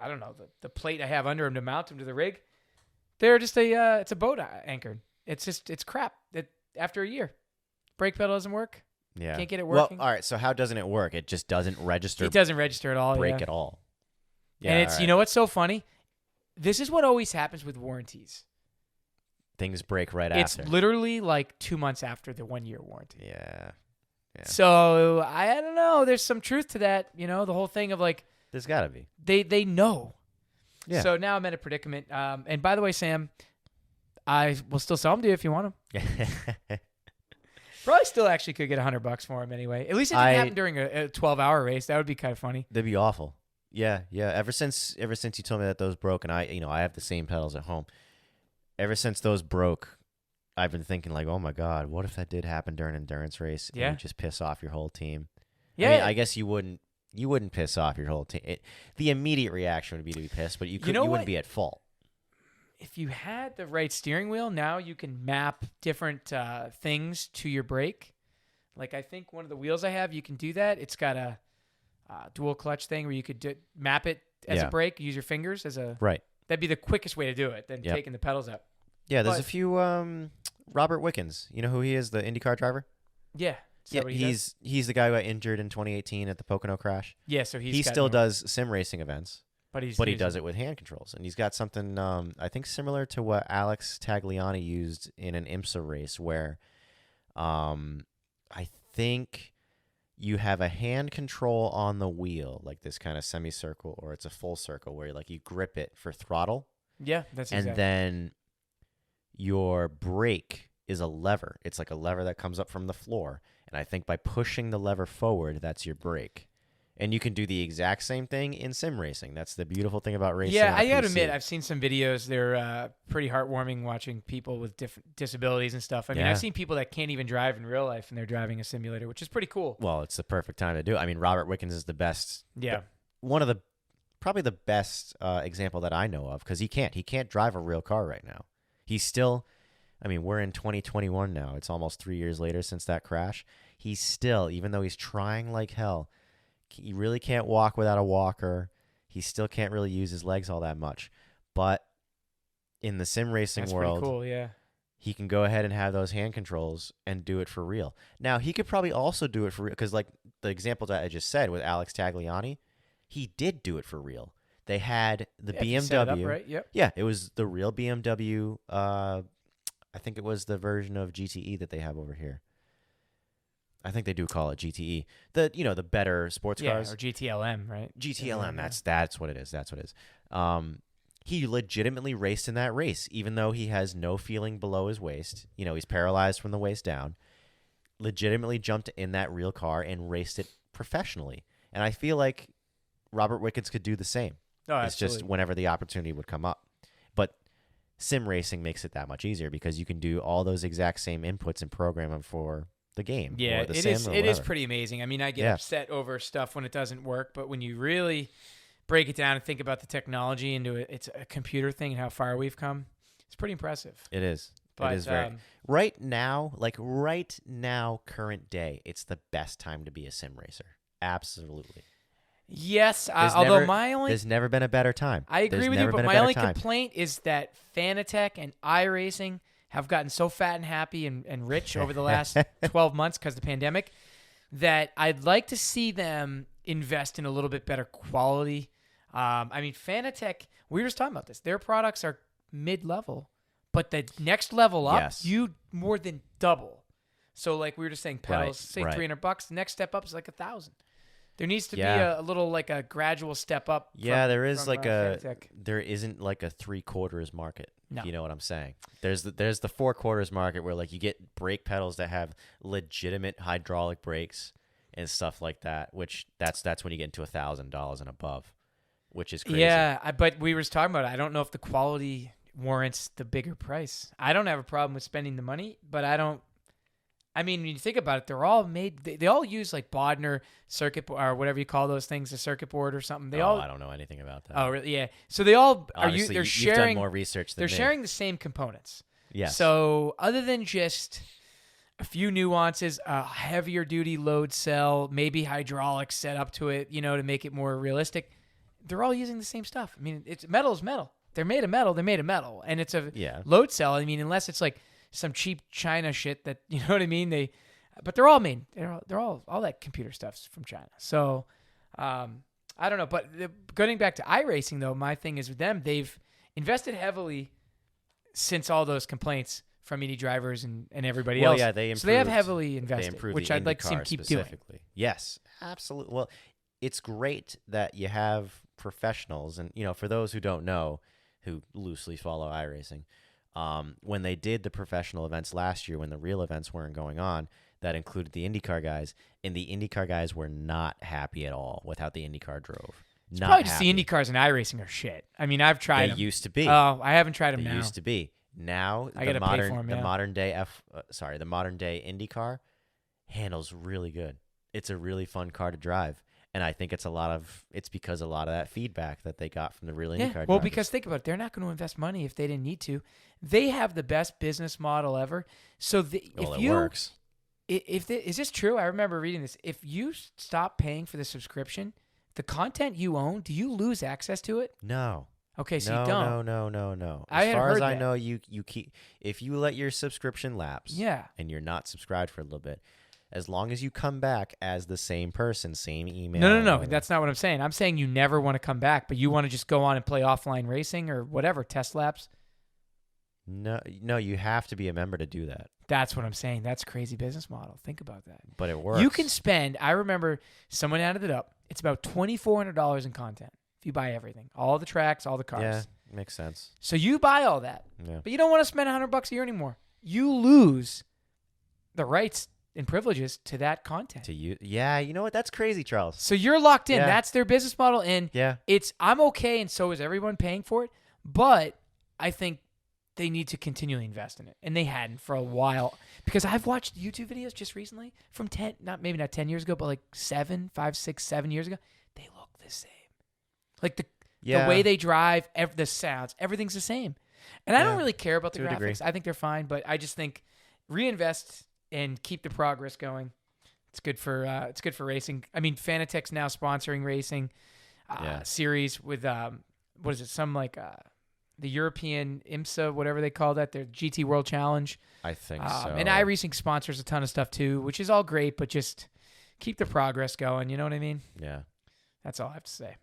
I don't know, the plate I have under them to mount them to the rig. They're just it's a boat anchored. It's crap. After a year, brake pedal doesn't work. Yeah. Can't get it working. Well, all right. So how doesn't it work? It just doesn't register. It doesn't register at all. Brake at all. Yeah. And it's, you know what's so funny? This is what always happens with warranties. Things break right after. after. It's literally like 2 months after the 1 year warranty. Yeah. So I don't know. There's some truth to that. You know, the whole thing of like. There's got to be. They know. Yeah. So now I'm in a predicament. And by the way, Sam, I will still sell them to you if you want them. Probably still actually could get $100 for them anyway. At least it didn't happen during a 12-hour race. That would be kind of funny. That'd be awful. Yeah. Ever since you told me that those broke, and I have the same pedals at home. Ever since those broke, I've been thinking like, oh my God, what if that did happen during an endurance race? Yeah. And you just piss off your whole team. Yeah. I mean, I guess you wouldn't piss off your whole team. The immediate reaction would be to be pissed, but you wouldn't be at fault. If you had the right steering wheel, now you can map different things to your brake. Like I think one of the wheels I have, you can do that. It's got a dual clutch thing where you could map it as a brake, use your fingers as a... Right. That'd be the quickest way to do it than taking the pedals up. Yeah, there's a few... Robert Wickens, you know who he is, the IndyCar driver? Yeah. He's the guy who got injured in 2018 at the Pocono crash. Yeah, so he still does sim racing events. But he does it with hand controls. And he's got something, I think, similar to what Alex Tagliani used in an IMSA race where I think you have a hand control on the wheel, like this kind of semicircle, or it's a full circle where you grip it for throttle. Yeah, that's exactly. And then your brake is a lever. It's like a lever that comes up from the floor. And I think by pushing the lever forward, that's your brake. And you can do the exact same thing in sim racing. That's the beautiful thing about racing. Yeah, I gotta admit, I've seen some videos. They're pretty heartwarming watching people with different disabilities and stuff. I mean, I've seen people that can't even drive in real life and they're driving a simulator, which is pretty cool. Well, it's the perfect time to do it. I mean, Robert Wickens is the best. Yeah. Probably the best example that I know of because he can't drive a real car right now. He's still, I mean, we're in 2021 now. It's almost 3 years later since that crash. He's still, even though he's trying like hell, he really can't walk without a walker. He still can't really use his legs all that much. But in the sim racing world, pretty cool, yeah. He can go ahead and have those hand controls and do it for real. Now, he could probably also do it for real because like the example that I just said with Alex Tagliani, he did do it for real. They had the BMW. Set it up, right? Yep. Yeah, it was the real BMW. I think it was the version of GTE that they have over here. I think they do call it GTE. The better sports cars. Or GTLM, right? GTLM. That's what it is. That's what it is. He legitimately raced in that race, even though he has no feeling below his waist. He's paralyzed from the waist down. Legitimately jumped in that real car and raced it professionally. And I feel like Robert Wickens could do the same. Oh, it's just whenever the opportunity would come up. But sim racing makes it that much easier because you can do all those exact same inputs and program them for the game. Yeah, or the it sim is. or It is whatever. pretty amazing. I mean, I get upset over stuff when it doesn't work, but when you really break it down and think about the technology into it's a computer thing and how far we've come, it's pretty impressive. It is. But, it is very right now, current day, it's the best time to be a sim racer. Absolutely. Yes, there's never been a better time. I agree with you, but my only complaint is that Fanatec and iRacing have gotten so fat and happy and rich over the last 12 months because of the pandemic that I'd like to see them invest in a little bit better quality. Fanatec, we were just talking about this. Their products are mid-level, but the next level up, you more than double. So like we were just saying, pedals, say $300. The next step up is like $1,000. There needs to be a little like a gradual step up. There is there isn't like a 3/4 market. No. You know what I'm saying? There's the 4/4 market where like you get brake pedals that have legitimate hydraulic brakes and stuff like that, which that's when you get into $1,000 and above, which is crazy. Yeah, but we were just talking about it. I don't know if the quality warrants the bigger price. I don't have a problem with spending the money, but when you think about it, they're all made. They all use like Bodner circuit or whatever you call those things, a circuit board or something. I don't know anything about that. Oh, really? Yeah. So they all Obviously, they're you've done more research than me. They're sharing the same components. Yes. So other than just a few nuances, a heavier duty load cell, maybe hydraulics set up to it, to make it more realistic. They're all using the same stuff. I mean, metal is metal. They're made of metal. And it's a load cell. I mean, unless it's like some cheap China shit that, you know what I mean? But they're all made. They're all that computer stuff's from China. So, I don't know. But going back to iRacing though, my thing is with them, they've invested heavily since all those complaints from ED drivers and everybody else. Yeah, they improved. So they have heavily invested, which I'd like to see them keep doing. Yes, absolutely. Well, it's great that you have professionals, and for those who don't know, who loosely follow iRacing. When they did the professional events last year, when the real events weren't going on, that included the IndyCar guys, and the IndyCar guys were not happy at all with how the IndyCar drove. It's probably just the IndyCars and iRacing are shit. I mean, I've tried them. They used to be. Oh, I haven't tried them now. They used to be. Now, I gotta pay for them, the modern day IndyCar handles really good. It's a really fun car to drive. And I think it's because a lot of that feedback that they got from the real IndyCar drivers. Well, because think about it, they're not going to invest money if they didn't need to. They have the best business model ever. So it works. Is this true? I remember reading this. If you stop paying for the subscription, the content you own, do you lose access to it? No. Okay, so you don't. No. As far as I know, you keep, if you let your subscription lapse, and you're not subscribed for a little bit, as long as you come back as the same person, same email. No. That's not what I'm saying. I'm saying you never want to come back, but you want to just go on and play offline racing or whatever, test laps. No, you have to be a member to do that. That's what I'm saying. That's a crazy business model. Think about that. But it works. You can spend, I remember someone added it up. It's about $2,400 in content if you buy everything. All the tracks, all the cars. Yeah, makes sense. So you buy all that. Yeah. But you don't want to spend $100 a year anymore. You lose the rights and privileges to that content. To you. Yeah, you know what? That's crazy, Charles. So you're locked in. Yeah. That's their business model. And yeah. I'm okay, and so is everyone paying for it. But I think they need to continually invest in it. And they hadn't for a while. Because I've watched YouTube videos just recently from maybe not 10 years ago, but like 7 years ago. They look the same. Like the way they drive, the sounds, everything's the same. And I don't really care about the graphics. I think they're fine, but I just think reinvest and keep the progress going. It's good for racing. I mean, Fanatec's now sponsoring racing series with what is it? Some like the European IMSA, whatever they call that, their GT World Challenge. I think so. And iRacing sponsors a ton of stuff too, which is all great, but just keep the progress going. You know what I mean? Yeah. That's all I have to say.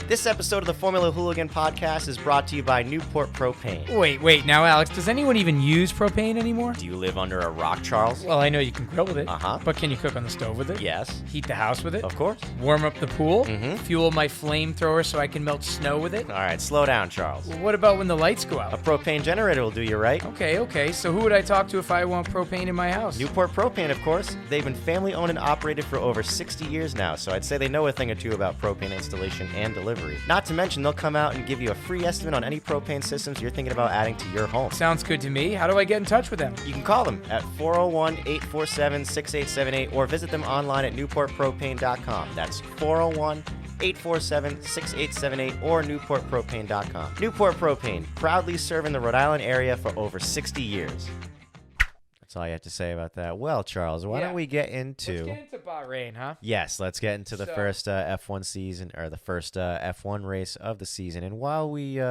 This episode of the Formula Hooligan podcast is brought to you by Newport Propane. Wait. Now, Alex, does anyone even use propane anymore? Do you live under a rock, Charles? Well, I know you can grill with it. Uh-huh. But can you cook on the stove with it? Yes. Heat the house with it? Of course. Warm up the pool? Mm-hmm. Fuel my flamethrower so I can melt snow with it? All right, slow down, Charles. Well, what about when the lights go out? A propane generator will do you right. Okay. So who would I talk to if I want propane in my house? Newport Propane, of course. They've been family owned and operated for over 60 years now, so I'd say they know a thing or two about propane installation and delivery. Not to mention, they'll come out and give you a free estimate on any propane systems you're thinking about adding to your home. Sounds good to me. How do I get in touch with them? You can call them at 401-847-6878 or visit them online at newportpropane.com. That's 401-847-6878. 847-6878 or newportpropane.com. Newport Propane, proudly serving the Rhode Island area for over 60 years. That's all you have to say about that. Well, Charles, why don't we get into... Let's get into Bahrain, huh? Yes, let's get into the first F1 season, or the first F1 race of the season. And while we...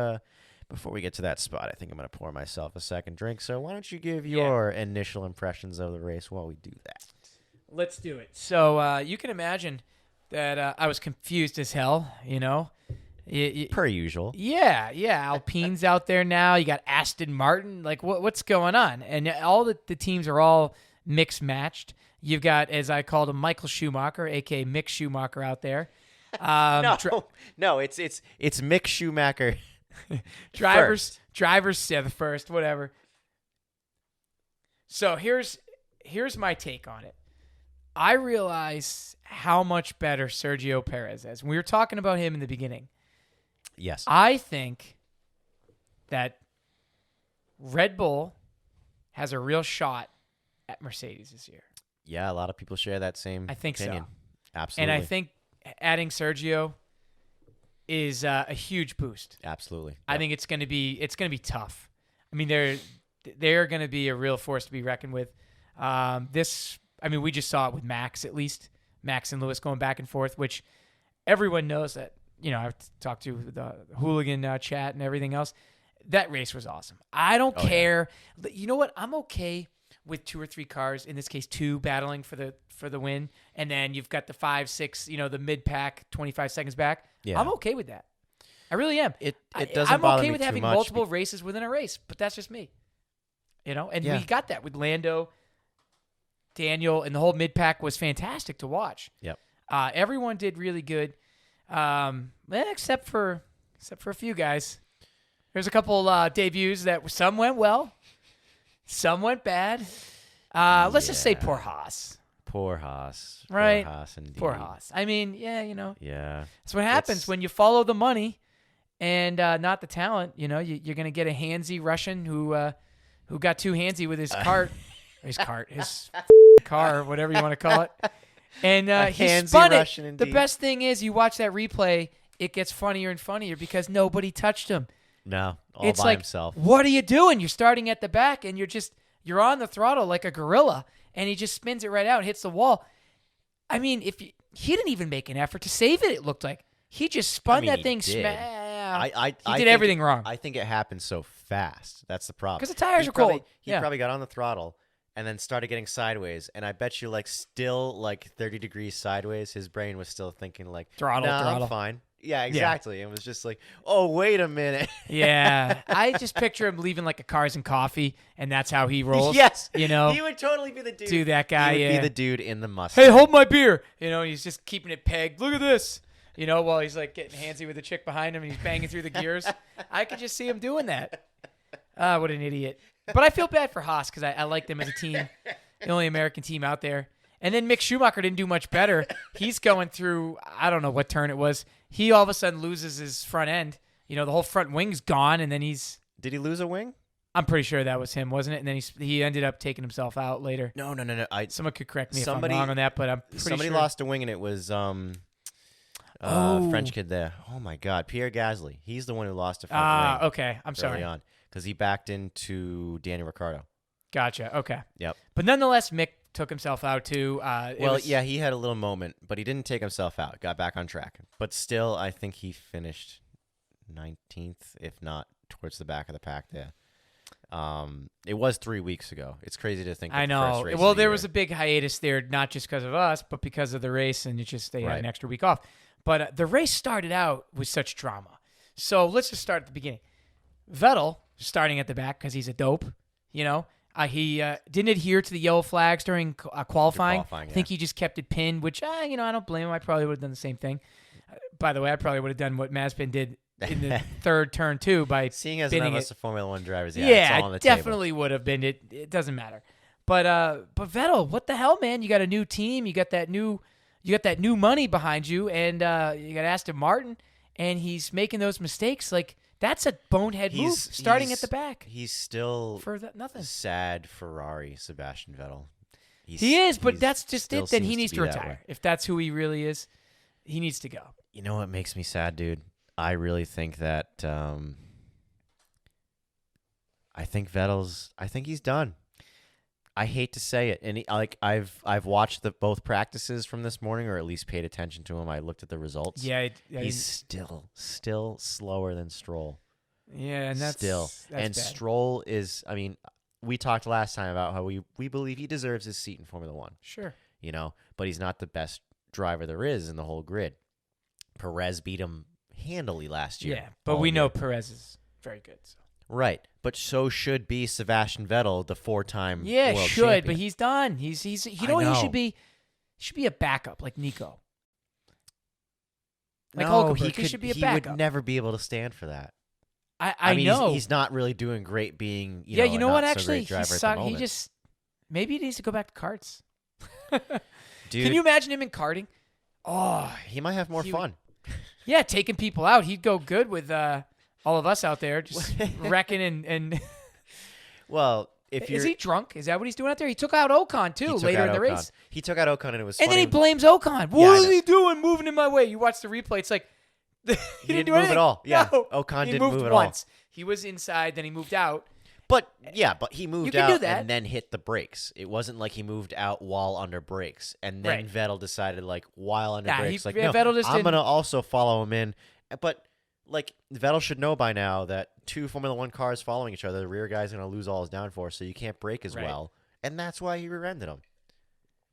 before we get to that spot, I think I'm going to pour myself a second drink. So why don't you give your initial impressions of the race while we do that? Let's do it. So you can imagine that I was confused as hell, you know. Per usual. Yeah. Alpine's out there now. You got Aston Martin. Like, what's going on? And all the teams are all mixed matched. You've got, as I called him, Michael Schumacher, a.k.a. Mick Schumacher out there. No, it's Mick Schumacher. Drivers, the first, whatever. So here's my take on it. I realize how much better Sergio Perez is. We were talking about him in the beginning. Yes. I think that Red Bull has a real shot at Mercedes this year. Yeah, a lot of people share that same opinion. So. Absolutely. And I think adding Sergio is a huge boost. Absolutely. I think it's going to be tough. I mean, they're going to be a real force to be reckoned with. We just saw it with Max, at least. Max and Lewis going back and forth, which everyone knows that, I've talked to the Hooligan chat and everything else. That race was awesome. I don't care. Yeah. You know what? I'm okay with 2 or 3 cars, in this case 2, battling for the win, and then you've got the 5, 6, the mid-pack, 25 seconds back. Yeah. I'm okay with that. I really am. It doesn't bother me too much. I'm okay with having multiple races within a race, but that's just me. And we got that with Lando, Daniel, and the whole mid-pack was fantastic to watch. Yep. Everyone did really good, except for a few guys. There's a couple debuts that some went well, some went bad. Let's just say poor Haas. Poor Haas. Right. Poor Haas, indeed. Poor Haas. I mean, yeah. Yeah. That's what happens when you follow the money and not the talent. You're going to get a handsy Russian who got too handsy with his cart, his car, whatever you want to call it. And he spun Russian, it. Indeed. The best thing is you watch that replay, it gets funnier and funnier because nobody touched him. No, all by himself. What are you doing? You're starting at the back and you're on the throttle like a gorilla, and he just spins it right out, hits the wall. I mean, he didn't even make an effort to save it. It looked like he just spun that thing. He did everything wrong. I think it happened so fast. That's the problem. Because the tires are cold. He probably got on the throttle and then started getting sideways. And I bet you, still 30 degrees sideways, his brain was still thinking throttle. I'm fine. Yeah, exactly. Yeah. It was just oh, wait a minute. Yeah. I just picture him leaving a Cars and Coffee, and that's how he rolls. Yes. He would totally be the dude. Do that guy, He would be the dude in the Mustang. Hey, hold my beer. He's just keeping it pegged. Look at this. While he's getting handsy with the chick behind him and he's banging through the gears. I could just see him doing that. What an idiot. But I feel bad for Haas because I like them as a team. The only American team out there. And then Mick Schumacher didn't do much better. He's going through, I don't know what turn it was. He all of a sudden loses his front end. The whole front wing's gone, and then he's... Did he lose a wing? I'm pretty sure that was him, wasn't it? And then he ended up taking himself out later. No. Someone could correct me if I'm wrong on that, but I'm pretty sure. Somebody lost a wing, and it was French kid there. Oh, my God. Pierre Gasly. He's the one who lost a front wing. Okay. I'm sorry. On, because he backed into Daniel Ricciardo. Gotcha. Okay. Yep. But nonetheless, Mick took himself out too. He had a little moment, but he didn't take himself out. Got back on track. But still, I think he finished 19th, if not towards the back of the pack there. It was 3 weeks ago. It's crazy to think. I know. Well, there was a big hiatus there, not just because of us, but because of the race, and they had an extra week off. But the race started out with such drama. So let's just start at the beginning. Vettel starting at the back because he's a dope. He didn't adhere to the yellow flags during qualifying. I think he just kept it pinned, which, I don't blame him. I probably would have done the same thing. By the way, I probably would have done what Mazepin did in the third turn, too, by seeing as none of us are Formula One drivers. Yeah, it's all on the definitely table. would have been. It doesn't matter. But Vettel, what the hell, man? You got a new team. You got that new money behind you, and you got Aston Martin, and he's making those mistakes. That's a bonehead move, starting at the back. He's still for nothing. Sad Ferrari Sebastian Vettel. He is, but that's just it. Then he needs to retire. If that's who he really is, he needs to go. You know what makes me sad, dude? I really think that I think he's done. I hate to say it, and I've watched both practices from this morning, or at least paid attention to him. I looked at the results. Yeah, he's still slower than Stroll. Yeah, and that's bad. Stroll is. I mean, we talked last time about how we believe he deserves his seat in Formula One. Sure. But he's not the best driver there is in the whole grid. Perez beat him handily last year. Yeah, but we know Perez is very good. So. Right, but so should be Sebastian Vettel, the 4-time world champion. But he's done. He's he should be a backup like Nico. Like Hulkenberg, he should be a backup. He would never be able to stand for that. I mean, know he's not really doing great being. You know what? Actually, he just maybe he needs to go back to karts. Dude, can you imagine him in karting? Oh, he might have more fun. Yeah, taking people out. He'd go good with all of us out there, just wrecking and. Well, is he drunk? Is that what he's doing out there? He took out Ocon too later in the race. He took out Ocon, and it was. And funny. Then he blames Ocon. What is he doing, moving in my way? You watch the replay. It's like he didn't do move at all. Yeah, no. Ocon he didn't moved move at once. all. He was inside, then he moved out. But he moved out and then hit the brakes. It wasn't like he moved out while under brakes, and then Vettel decided while under brakes, Vettel I'm gonna also follow him in. But Vettel should know by now that 2 Formula One cars following each other, the rear guy's gonna lose all his downforce, so you can't brake as well, and that's why he rear-ended him.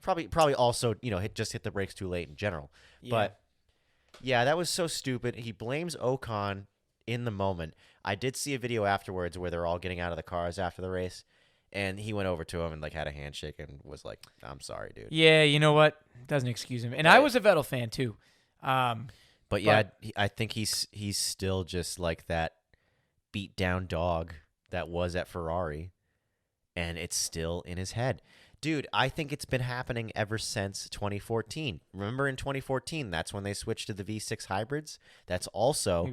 Probably also just hit the brakes too late in general. Yeah. But yeah, that was so stupid. He blames Ocon in the moment. I did see a video afterwards where they're all getting out of the cars after the race, and he went over to him and had a handshake and was like, "I'm sorry, dude." Yeah, you know what? Doesn't excuse him. And I was a Vettel fan too. But yeah, I think he's still just like that beat down dog that was at Ferrari, and it's still in his head. Dude, I think it's been happening ever since 2014. Remember in 2014, that's when they switched to the V6 hybrids? That's also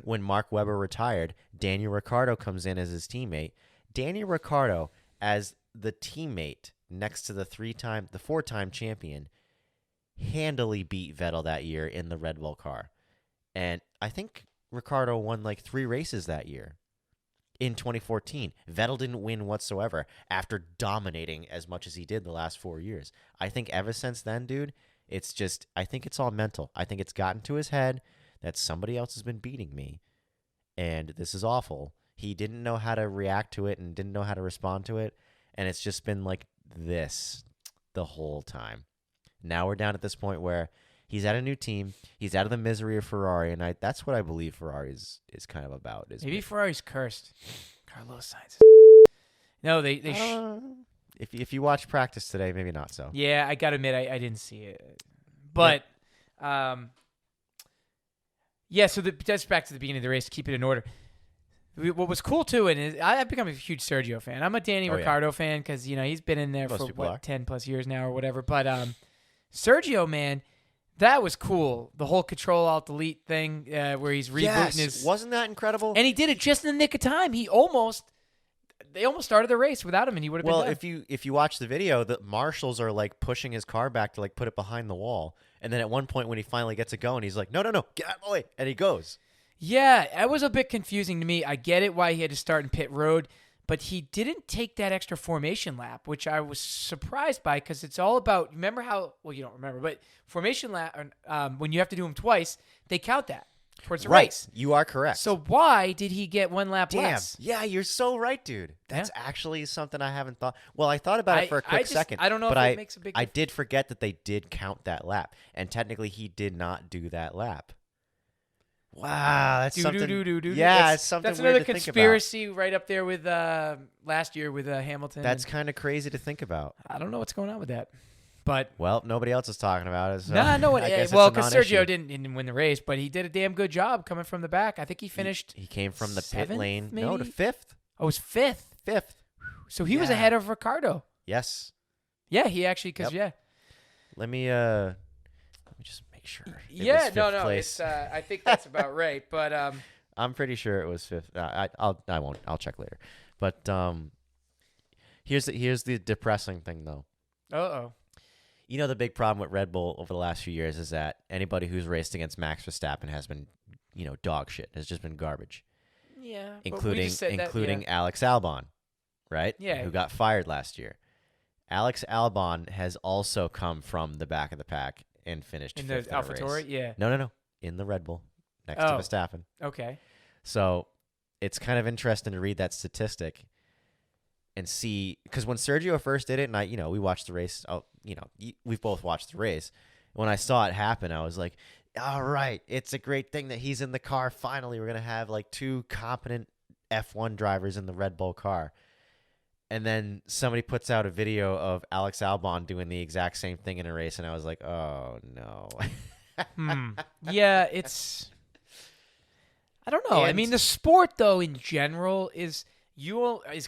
when Mark Webber retired. Daniel Ricciardo comes in as his teammate. Daniel Ricciardo, as the teammate next to the 4-time champion, handily beat Vettel that year in the Red Bull car. And I think Ricciardo won 3 races that year. In 2014, Vettel didn't win whatsoever after dominating as much as he did the last 4 years. I think ever since then, dude, I think it's all mental. I think it's gotten to his head that somebody else has been beating me, and this is awful. He didn't know how to react to it and didn't know how to respond to it, and it's just been like this the whole time. Now we're down at this point where he's at a new team. He's out of the misery of Ferrari, and that's what I believe Ferrari is kind of about. Maybe Ferrari's cursed. Carlos Sainz. No, they. If you watch practice today, maybe not so. Yeah, I gotta admit, I didn't see it, but yeah. So that's back to the beginning of the race. Keep it in order. What was cool too, and I've become a huge Sergio fan. I'm a Danny Ricciardo fan because he's been in there for 10 plus years now or whatever. But Sergio, man. That was cool. The whole Control-Alt-Delete thing where he's rebooting his... Wasn't that incredible? And he did it just in the nick of time. They almost started the race without him, and he would have been done. Well, if you watch the video, the marshals are pushing his car back to put it behind the wall. And then at one point when he finally gets it going, he's like, no, get out of my way. And he goes. Yeah, that was a bit confusing to me. I get it why he had to start in pit road. But he didn't take that extra formation lap, which I was surprised by because it's all about, remember how, well, you don't remember, but formation lap, when you have to do them twice, they count that towards the race. You are correct. So why did he get 1 lap less? Yeah, you're so right, dude. That's actually something I haven't thought. Well, I thought about it for a quick second. I don't know if it makes a big difference. I did forget that they did count that lap. And technically, he did not do that lap. Wow, that's something. Yeah, it's something. That's another conspiracy right up there with last year with Hamilton. That's kind of crazy to think about. I don't know what's going on with that, but nobody else is talking about it. So no, well, because Sergio didn't win the race, but he did a damn good job coming from the back. I think he finished. He came from the pit lane. Maybe? No, to 5th. Oh, it was 5th. 5th. So he was ahead of Ricciardo. Yes. Yeah, he actually Let me just. Sure. Yeah, no. It's I think that's about right, but I'm pretty sure it was 5th. I won't. I'll check later. But here's the depressing thing though. You know, the big problem with Red Bull over the last few years is that anybody who's raced against Max Verstappen has been, dog shit. Has just been garbage. Yeah, Including Alex Albon, right? Yeah. Who got fired last year. Alex Albon has also come from the back of the pack and finished in fifth the in a race. AlphaTauri. Yeah. No. In the Red Bull next to Verstappen. Okay. So it's kind of interesting to read that statistic and see, because when Sergio first did it, and we watched the race. We've both watched the race. When I saw it happen, I was like, all right, it's a great thing that he's in the car. Finally, we're gonna have like two competent F1 drivers in the Red Bull car. And then somebody puts out a video of Alex Albon doing the exact same thing in a race, and I was like, oh no. Yeah, it's. I don't know. I mean, the sport though in general is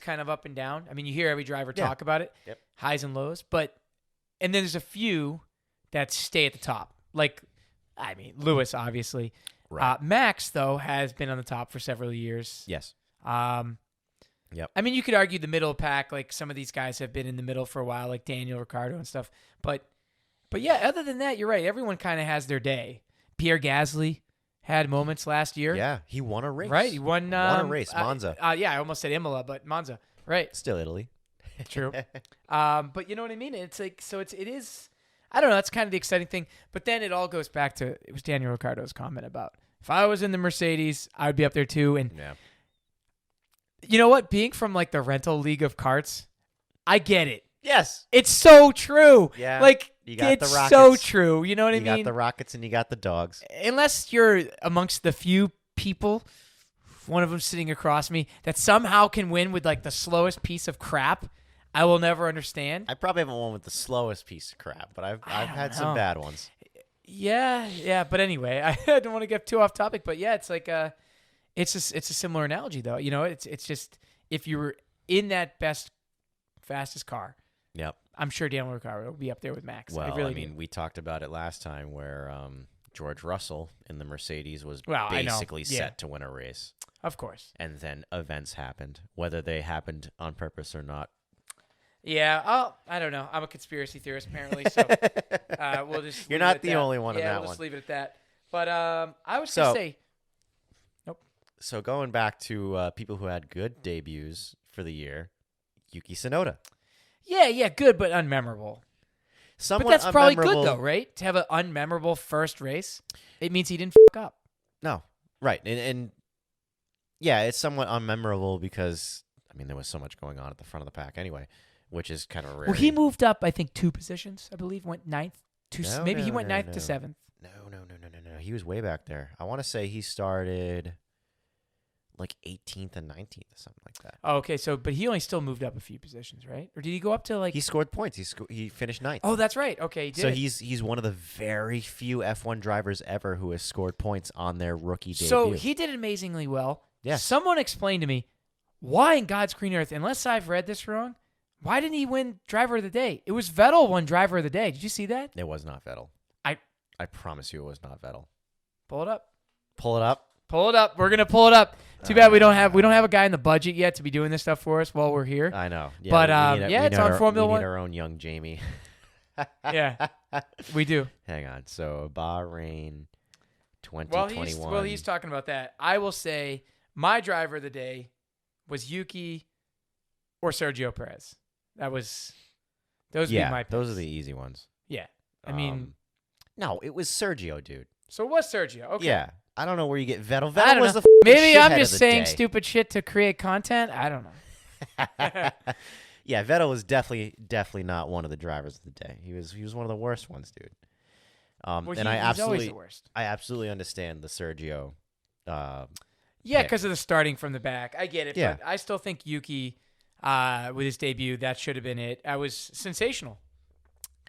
kind of up and down. I mean, you hear every driver talk about it, highs and lows, and then there's a few that stay at the top. Like, I mean, Lewis obviously. Right. Max though has been on the top for several years. Yes. Yep. I mean, you could argue the middle pack, like some of these guys have been in the middle for a while, like Daniel Ricciardo and stuff. But yeah, other than that, you're right. Everyone kind of has their day. Pierre Gasly had moments last year. Yeah, he won a race. Right, he won a race, Monza. Yeah, I almost said Imola, but Monza. Right. Still Italy. True. But you know what I mean? It's like, so it is, I don't know, that's kind of the exciting thing. But then it all goes back to, it was Daniel Ricciardo's comment about, if I was in the Mercedes, I would be up there too. And you know what? Being from like the rental league of karts, I get it. Yes. It's so true. Yeah. Like, you got it's the Rockets. so true. You know what I mean? You got the Rockets and you got the dogs. Unless you're amongst the few people, one of them sitting across me, that somehow can win with like the slowest piece of crap, I will never understand. I probably haven't won with the slowest piece of crap, but I've had some bad ones. Yeah. But anyway, I don't want to get too off topic, but yeah, it's like it's a similar analogy though. You know, it's just if you were in that fastest car. Yep. I'm sure Daniel Ricciardo will be up there with Max. Well, I mean, we talked about it last time where George Russell in the Mercedes was basically set to win a race. Of course. And then events happened, whether they happened on purpose or not. Yeah, I don't know. I'm a conspiracy theorist, apparently. So we'll just. You're not the only one in that one. Yeah, we'll just leave it at that. But I was gonna say. Nope. So going back to people who had good debuts for the year, Yuki Tsunoda. Yeah, good but unmemorable. But that's probably good though, right? To have an unmemorable first race, it means he didn't fuck up. No, right, and yeah, it's somewhat unmemorable because I mean there was so much going on at the front of the pack anyway, which is kind of rare. Well, he moved up, I think, 2 positions. I believe went ninth to he went ninth to 7th. No. He was way back there. I want to say he started like 18th and 19th or something like that. Oh, okay. So, but he only still moved up a few positions, right? Or did he go up to like? He scored points. He finished 9th. Oh, that's right. Okay, he did. So he's one of the very few F1 drivers ever who has scored points on their rookie debut. So he did amazingly well. Yes. Someone explained to me why in God's green earth, unless I've read this wrong, why didn't he win Driver of the Day? It was Vettel won Driver of the Day. Did you see that? It was not Vettel. I promise you, it was not Vettel. Pull it up. Pull it up. Pull it up. We're gonna pull it up. Too bad we don't have a guy in the budget yet to be doing this stuff for us while we're here. I know. Yeah, but it's on Formula We One. need our own young Jamie. Yeah, we do. Hang on. So Bahrain 2021. Well, he's talking about that. I will say my driver of the day was Yuki or Sergio Perez. Those would be my picks. Those are the easy ones. Yeah. I mean, no, it was Sergio, dude. So it was Sergio. Okay. Yeah. I don't know where you get Vettel. I don't was know. the Maybe I'm shithead just of the saying day. stupid shit to create content. I don't know. Yeah, Vettel was definitely not one of the drivers of the day. He was one of the worst ones, dude. He's always the worst. I absolutely understand the Sergio. Yeah, pick. because of the starting from the back. I get it. Yeah. But I still think Yuki, with his debut, that should have been it. I was sensational.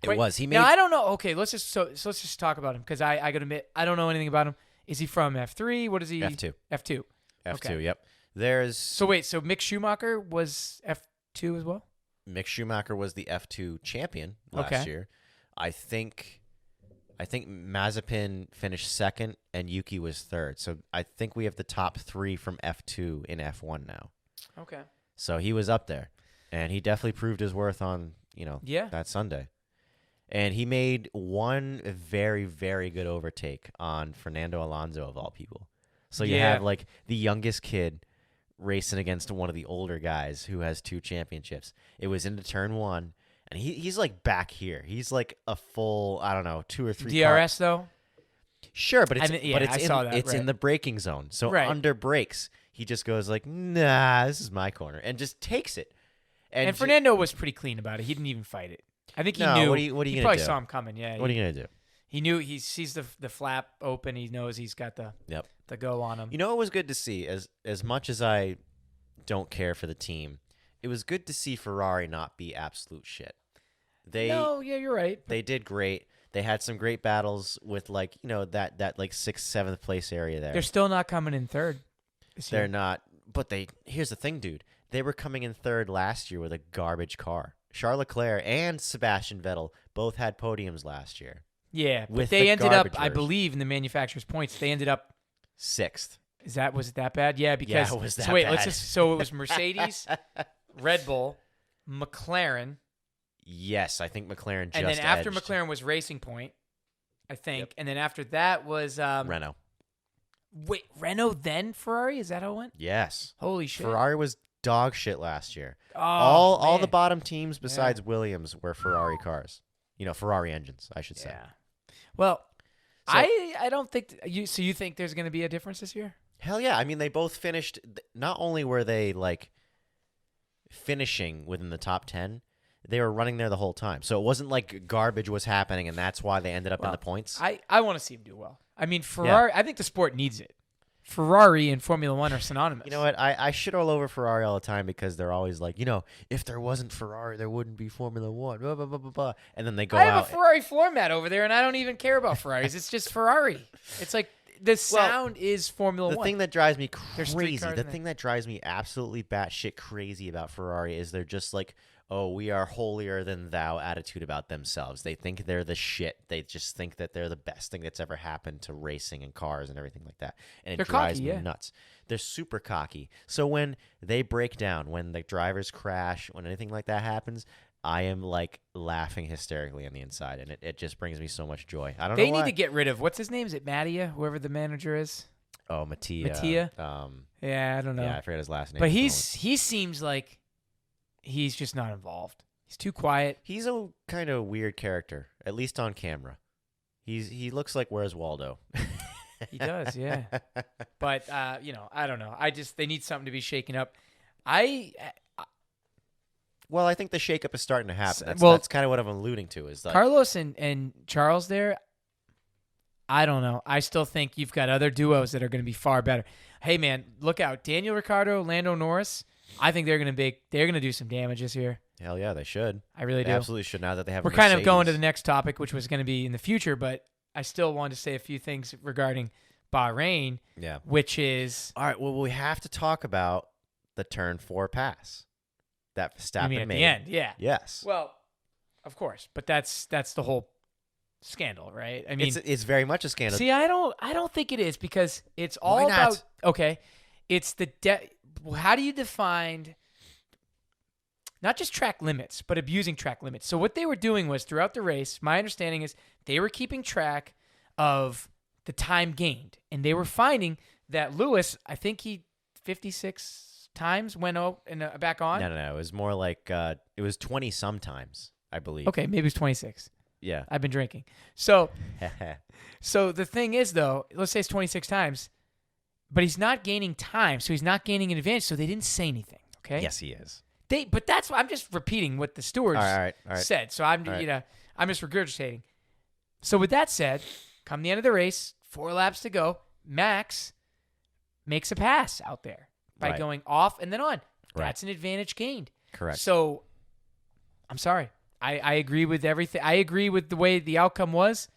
It was. He made. Now I don't know. Okay, let's just talk about him because I got to admit I don't know anything about him. Is he from F3? What is he? F2. F2. F2. Okay. Yep. There's. So wait. So Mick Schumacher was F2 as well. Mick Schumacher was the F2 champion last year. I think Mazepin finished second and Yuki was third. So I think we have the top 3 from F2 in F1 now. Okay. So he was up there, and he definitely proved his worth on that Sunday. And he made one very, very good overtake on Fernando Alonso, of all people. So you have like the youngest kid racing against one of the older guys who has 2 championships. It was into turn 1, and he's like back here. He's like a full, I don't know, 2 or 3 DRS though? Sure, but it's it's in the braking zone. So Right. under brakes, he just goes like, "Nah, this is my corner," and just takes it. And Fernando was pretty clean about it. He didn't even fight it. I think he knew. What are you he gonna probably do? saw him coming. Yeah. What are you gonna do? He knew. He sees the flap open. He knows he's got the go on him. You know, it was good to see. As much as I don't care for the team, it was good to see Ferrari not be absolute shit. You're right. They did great. They had some great battles with like that like 6th, 7th place area there. They're still not coming in third. They're not. But here's the thing, dude. They were coming in 3rd last year with a garbage car. Charles Leclerc and Sebastian Vettel both had podiums last year. Yeah, but with they the ended up, garbage I version. believe, in the manufacturer's points. They ended up 6th. Was it that bad? Yeah, because it was that so wait, bad. So it was Mercedes, Red Bull, McLaren. Yes, I think McLaren just and then after edged. McLaren was Racing Point, I think, and then after that was Renault. Wait, Renault then Ferrari? Is that how it went? Yes. Holy shit! Ferrari was dog shit last year. Oh, all the man. bottom teams besides Williams were Ferrari cars. Ferrari engines, I should say. Yeah. Well, So- I don't think you. So you think there's going to be a difference this year? Hell yeah. I mean, they both finished. Not only were they like finishing within the top 10, they were running there the whole time. So it wasn't like garbage was happening, and that's why they ended up in the points. I want to see him do well. I mean, Ferrari. I think the sport needs it. Ferrari and Formula One are synonymous. You know what? I shit all over Ferrari all the time because they're always like, if there wasn't Ferrari, there wouldn't be Formula One. Blah, blah, blah, blah, blah. And then they go I out. have a Ferrari floor mat over there, and I don't even care about Ferraris. It's just Ferrari. It's like the sound is Formula The One. thing that drives me There's 3 crazy, cars the in thing that drives me absolutely batshit crazy about Ferrari is they're just like, oh, we are holier than thou attitude about themselves. They think they're the shit. They just think that they're the best thing that's ever happened to racing and cars and everything like that. And They're it drives cocky, me nuts. They're super cocky. So when they break down, when the drivers crash, when anything like that happens, I am like laughing hysterically on the inside, and it just brings me so much joy. I don't know They why. need to get rid of what's his name? Is it Mattia? Whoever the manager is. Oh, Mattia. Yeah, I don't know. Yeah, I forget his last name. But he seems like he's just not involved. He's too quiet. He's a kind of weird character, at least on camera. He looks like Where's Waldo. He does, yeah. But I don't know. They need something to be shaken up. Well, I think the shakeup is starting to happen. That's kind of what I'm alluding to. Is like Carlos and Charles there. I don't know. I still think you've got other duos that are going to be far better. Hey man, look out! Daniel Ricciardo, Lando Norris. I think they're going to do some damage this year. Hell yeah, they should. I really They do. absolutely should. Now that they have, We're kind of going to the next topic, which was going to be in the future, but I still wanted to say a few things regarding Bahrain. Yeah. Which is All right. Well, we have to talk about the turn 4 pass that Verstappen I mean, at made. the end, yeah. Yes. Well, of course, but that's the whole scandal, right? I mean, it's very much a scandal. see, I don't think it is because it's all Why not? about okay. It's how do you define not just track limits, but abusing track limits? So what they were doing was throughout the race, my understanding is they were keeping track of the time gained, and they were finding that Lewis, I think he 56 times went out and back on. No. It was more like it was 20 sometimes, I believe. Okay, maybe it was 26. Yeah. I've been drinking. So the thing is, though, let's say it's 26 times, but he's not gaining time, so he's not gaining an advantage, so they didn't say anything, okay? Yes, he is. But that's I'm just repeating what the stewards All right. said, so I'm I'm just regurgitating. So with that said, come the end of the race, 4 laps to go, Max makes a pass out there by Right. going off and then on. Right. That's an advantage gained. Correct. So I'm sorry. I agree with everything. I agree with the way the outcome was.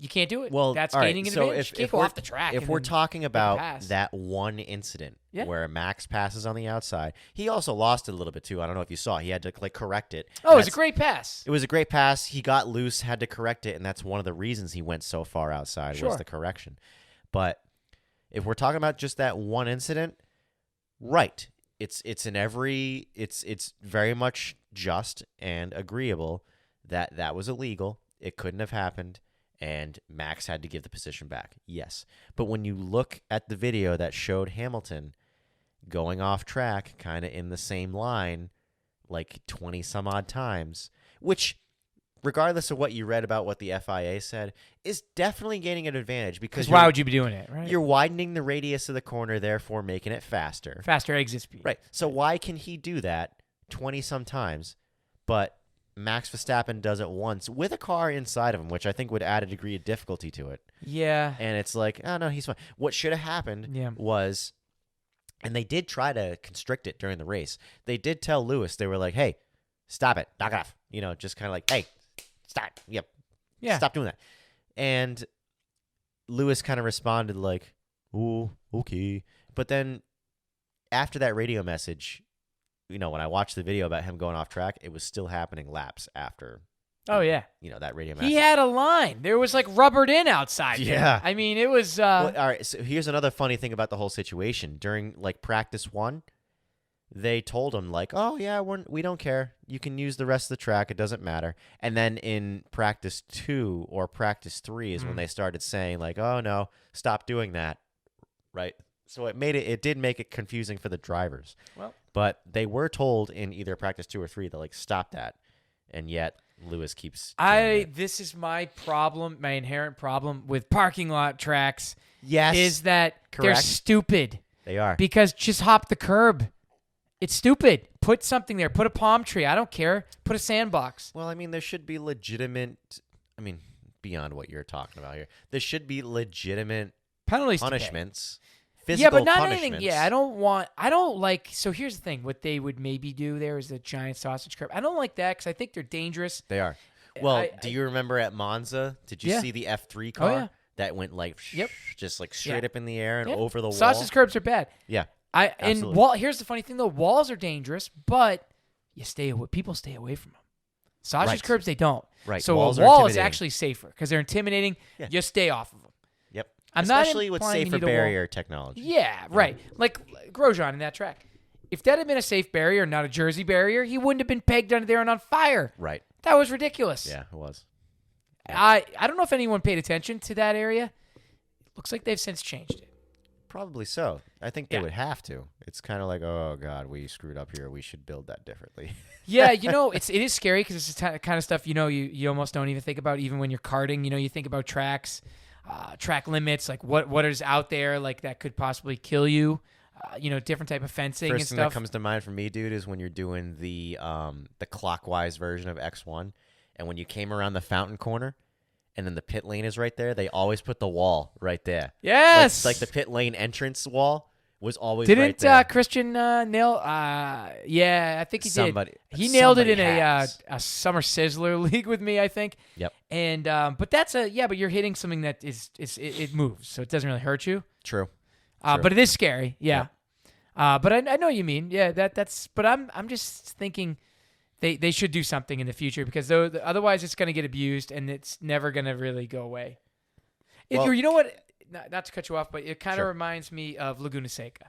You can't do it. Well, that's all right, gaining an so advantage. You can't if go we're- off the track. If and we're then talking make a about pass. that one incident Yeah. where Max passes on the outside, he also lost it a little bit too. I don't know if you saw. He had to correct it. Oh, it was a That's- great pass. It was a great pass. He got loose, had to correct it, and that's one of the reasons he went so far outside Sure. was the correction. But if we're talking about just that one incident, right? It's very much just and agreeable that was illegal. It couldn't have happened, and Max had to give the position back. Yes. But when you look at the video that showed Hamilton going off track kind of in the same line like 20 some odd times, which regardless of what you read about what the FIA said, is definitely gaining an advantage because why would you be doing it, right? You're widening the radius of the corner, therefore making it faster. Faster exit speed. Right. So why can he do that 20 some times, but Max Verstappen does it once with a car inside of him, which I think would add a degree of difficulty to it. Yeah. And it's like, oh, no, he's fine. What should have happened was, and they did try to constrict it during the race. They did tell Lewis, they were like, hey, stop it, knock it off. Just kind of like, hey, stop. Yep. Yeah. Stop doing that. And Lewis kind of responded like, "Oh, okay." But then after that radio message, when I watched the video about him going off track, it was still happening laps after. Oh yeah. That radio message. He had a line. There was like rubbered in outside. Yeah. There. I mean, it was. Well, all right. So here's another funny thing about the whole situation. During like practice 1, they told him like, "Oh yeah, we don't care. You can use the rest of the track. It doesn't matter." And then in practice 2 or practice 3 is when they started saying like, "Oh no, stop doing that." Right. So it did make it confusing for the drivers. Well, but they were told in either practice 2 or 3 to like stop that, and yet Lewis keeps. This is my problem. My inherent problem with parking lot tracks. Yes, is that they're stupid. They are, because just hop the curb. It's stupid. Put something there. Put a palm tree. I don't care. Put a sandbox. Well, I mean, there should be legitimate. I mean, beyond what you're talking about here, there should be legitimate penalties, punishments. Yeah, but not anything. Yeah, I don't like. So here's the thing: what they would maybe do there is a giant sausage curb. I don't like that because I think they're dangerous. They are. Well, do you remember at Monza? Did you see the F3 car that went like just like straight up in the air and over the wall? Sausage curbs are bad. Yeah. Here's the funny thing though: walls are dangerous, but people stay away from them. Sausage curbs, they don't. Right. So a wall is actually safer because they're intimidating. Yeah. You stay off of them. Yep. Especially with safer barrier technology. Yeah, right. Like Grosjean in that track. If that had been a safe barrier, not a Jersey barrier, he wouldn't have been pegged under there and on fire. Right. That was ridiculous. Yeah, it was. I don't know if anyone paid attention to that area. Looks like they've since changed it. Probably so. I think they would have to. It's kind of like, oh God, we screwed up here. We should build that differently. Yeah, it is scary because it's the kind of stuff you almost don't even think about even when you're karting. You think about tracks, track limits, like what is out there like that could possibly kill you. Different type of fencing and stuff. First thing that comes to mind for me, dude, is when you're doing the clockwise version of X1, and when you came around the fountain corner. And then the pit lane is right there. They always put the wall right there. Yes, like the pit lane entrance wall was always right there. Didn't Christian nail? Yeah, I think he did. He nailed it in a Summer Sizzler league with me, I think. Yep. And but but you're hitting something that it moves, so it doesn't really hurt you. True. But it is scary. Yeah. Yep. But I know what you mean. Yeah. That's. But I'm just thinking. They should do something in the future because otherwise it's going to get abused and it's never going to really go away. Well, you know what? Not to cut you off, but it kind of reminds me of Laguna Seca.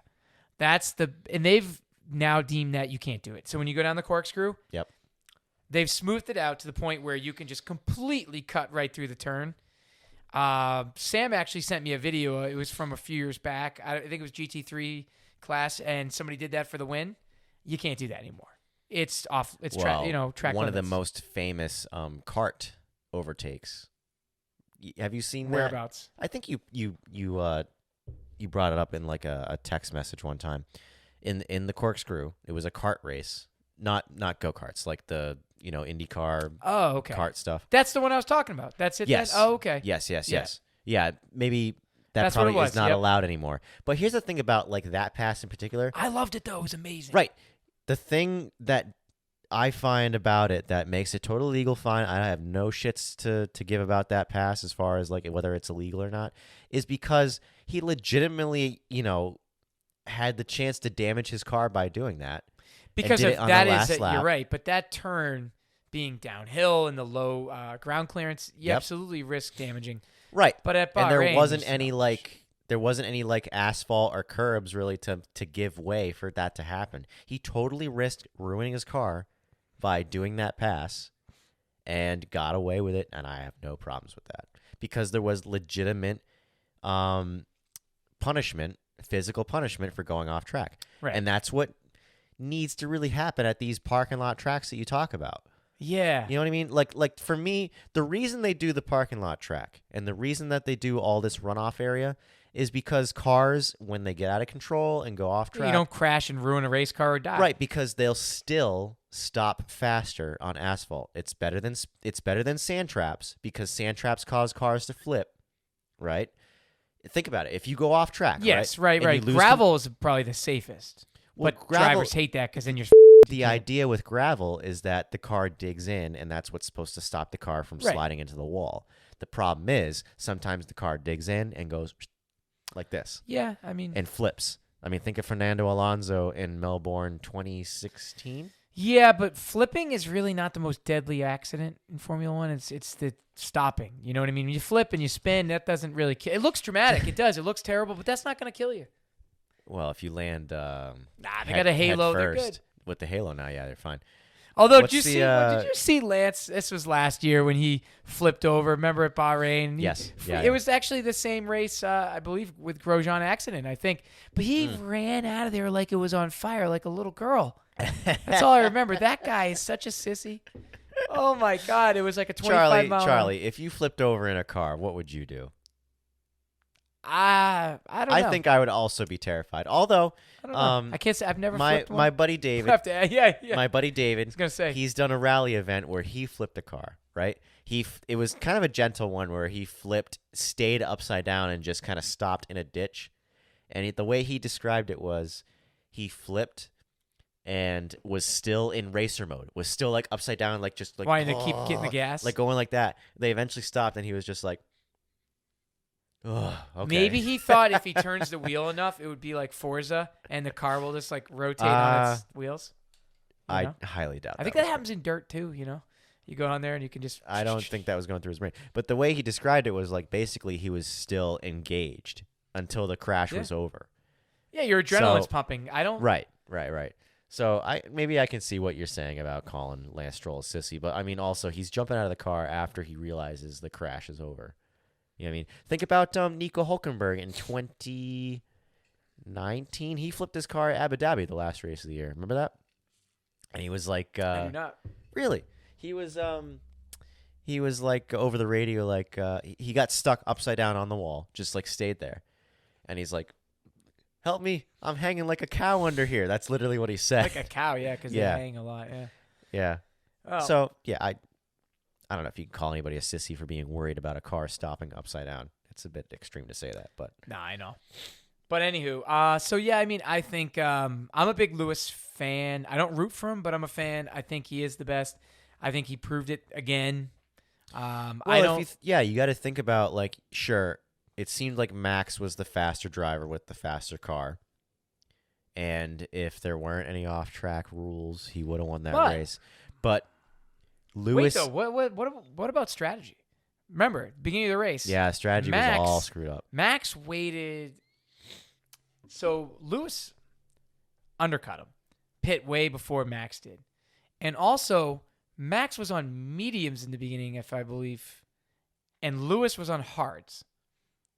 And they've now deemed that you can't do it. So when you go down the corkscrew, they've smoothed it out to the point where you can just completely cut right through the turn. Sam actually sent me a video. It was from a few years back. I think it was GT3 class, and somebody did that for the win. You can't do that anymore. It's off. It's track. Track. One limits. of the most famous kart overtakes. Have you seen Whereabouts? that? I think you brought it up in like a text message one time. In the corkscrew, it was a kart race, not go karts, like the IndyCar. Oh, okay. Kart stuff. That's the one I was talking about. That's it. Yes. Then? Oh, okay. Yes. Yeah. Maybe. That's probably is not allowed anymore. But here's the thing about like that pass in particular. I loved it though. It was amazing. Right. The thing that I find about it that makes it totally legal, fine, I have no shits to give about that pass as far as like whether it's illegal or not, is because he legitimately, had the chance to damage his car by doing that. Because of that is it, you're right. But that turn being downhill and the low ground clearance, you absolutely risk damaging. Right. But at Bahrain, and there wasn't any asphalt or curbs really to give way for that to happen. He totally risked ruining his car by doing that pass, and got away with it, and I have no problems with that because there was legitimate punishment, physical punishment for going off track. Right. And that's what needs to really happen at these parking lot tracks that you talk about. Yeah. You know what I mean? Like for me, the reason they do the parking lot track and the reason that they do all this runoff area is because cars, when they get out of control and go off track, you don't crash and ruin a race car or die. right? Because they'll still stop faster on asphalt. It's better than sand traps because sand traps cause cars to flip, right? Think about it. If you go off track, yes, right, right. Gravel is probably the safest, well, but gravel, drivers hate that because then you're. The idea with gravel is that the car digs in, and that's what's supposed to stop the car from sliding into the wall. The problem is sometimes the car digs in and goes like this. Yeah, I mean, and flips. I mean, think of Fernando Alonso in Melbourne 2016. Yeah, but flipping is really not the most deadly accident in Formula One. It's the stopping. You know what I mean? When you flip and you spin, that doesn't really kill. It looks dramatic. It does. It looks terrible, but that's not going to kill you. Well, if you land they got a halo. They're good. With the halo now, yeah, they're fine. Although, did you see Lance? This was last year when he flipped over. Remember at Bahrain? Yes. It was actually the same race, I believe, with Grosjean accident, I think. But he ran out of there like it was on fire, like a little girl. That's all I remember. That guy is such a sissy. Oh, my God. It was like a 25-mile. Charlie, if you flipped over in a car, what would you do? I don't know. I think I would also be terrified. Although, I don't know. I can't say. I've never flipped one. My buddy David. Yeah. My buddy David. I was going to say. He's done a rally event where he flipped a car, right? It was kind of a gentle one where he flipped, stayed upside down, and just kind of stopped in a ditch. And the way he described it was he flipped and was still in racer mode, was still like upside down, like just like wanting to keep getting the gas, like going like that. They eventually stopped, and he was just like, "Oh, okay." Maybe he thought if he turns the wheel enough, it would be like Forza, and the car will just like rotate on its wheels. I highly doubt. I think that happens in dirt too. You know, you go on there and you can just. I don't think that was going through his brain, but the way he described it was like basically he was still engaged until the crash was over. Yeah, your adrenaline's pumping. I don't. Right. So maybe I can see what you're saying about calling Lance Stroll a sissy, but I mean also he's jumping out of the car after he realizes the crash is over. You know what I mean? Think about Nico Hülkenberg in 2019. He flipped his car at Abu Dhabi the last race of the year. Remember that? And he was like, I do not. Really? He was like over the radio, like he got stuck upside down on the wall, just like stayed there, and he's like, "Help me! I'm hanging like a cow under here." That's literally what he said. Like a cow, yeah, because they hang a lot, yeah. Yeah. Oh. So yeah, I don't know if you can call anybody a sissy for being worried about a car stopping upside down. It's a bit extreme to say that, but nah, I know. But anywho, so yeah, I mean, I think I'm a big Lewis fan. I don't root for him, but I'm a fan. I think he is the best. I think he proved it again. You got to think about like, sure, it seemed like Max was the faster driver with the faster car, and if there weren't any off-track rules, he would have won that race. But Lewis, wait though, what about strategy? Remember, beginning of the race. Yeah, strategy was all screwed up. Max waited. So Lewis undercut him, pit way before Max did, and also Max was on mediums in the beginning, if I believe, and Lewis was on hards.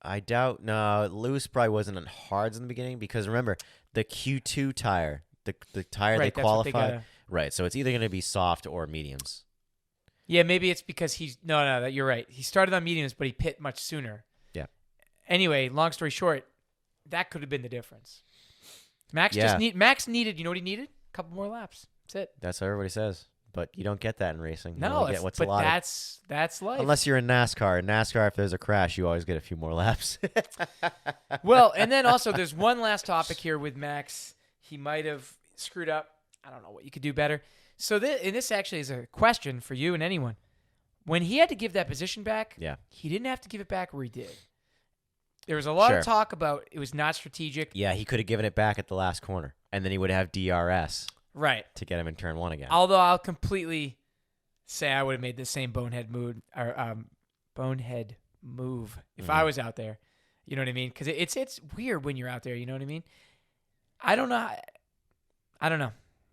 I doubt. No, Lewis probably wasn't on hards in the beginning because remember the Q2 tire, the tire they qualified. Right, so it's either going to be soft or mediums. Yeah, maybe it's because no, you're right. He started on mediums, but he pit much sooner. Yeah. Anyway, long story short, that could have been the difference. Max needed, you know what he needed? A couple more laps. That's it. That's what everybody says. But you don't get that in racing. No, that's life. Unless you're in NASCAR. In NASCAR, if there's a crash, you always get a few more laps. Well, and then also there's one last topic here with Max. He might have screwed up. I don't know what you could do better. So this actually is a question for you and anyone. When he had to give that position back, he didn't have to give it back where he did. There was a lot of talk about it was not strategic. Yeah, he could have given it back at the last corner, and then he would have DRS. Right. To get him in turn one again. Although I'll completely say I would have made the same bonehead move if I was out there. You know what I mean? Because it's weird when you're out there. You know what I mean? I don't know.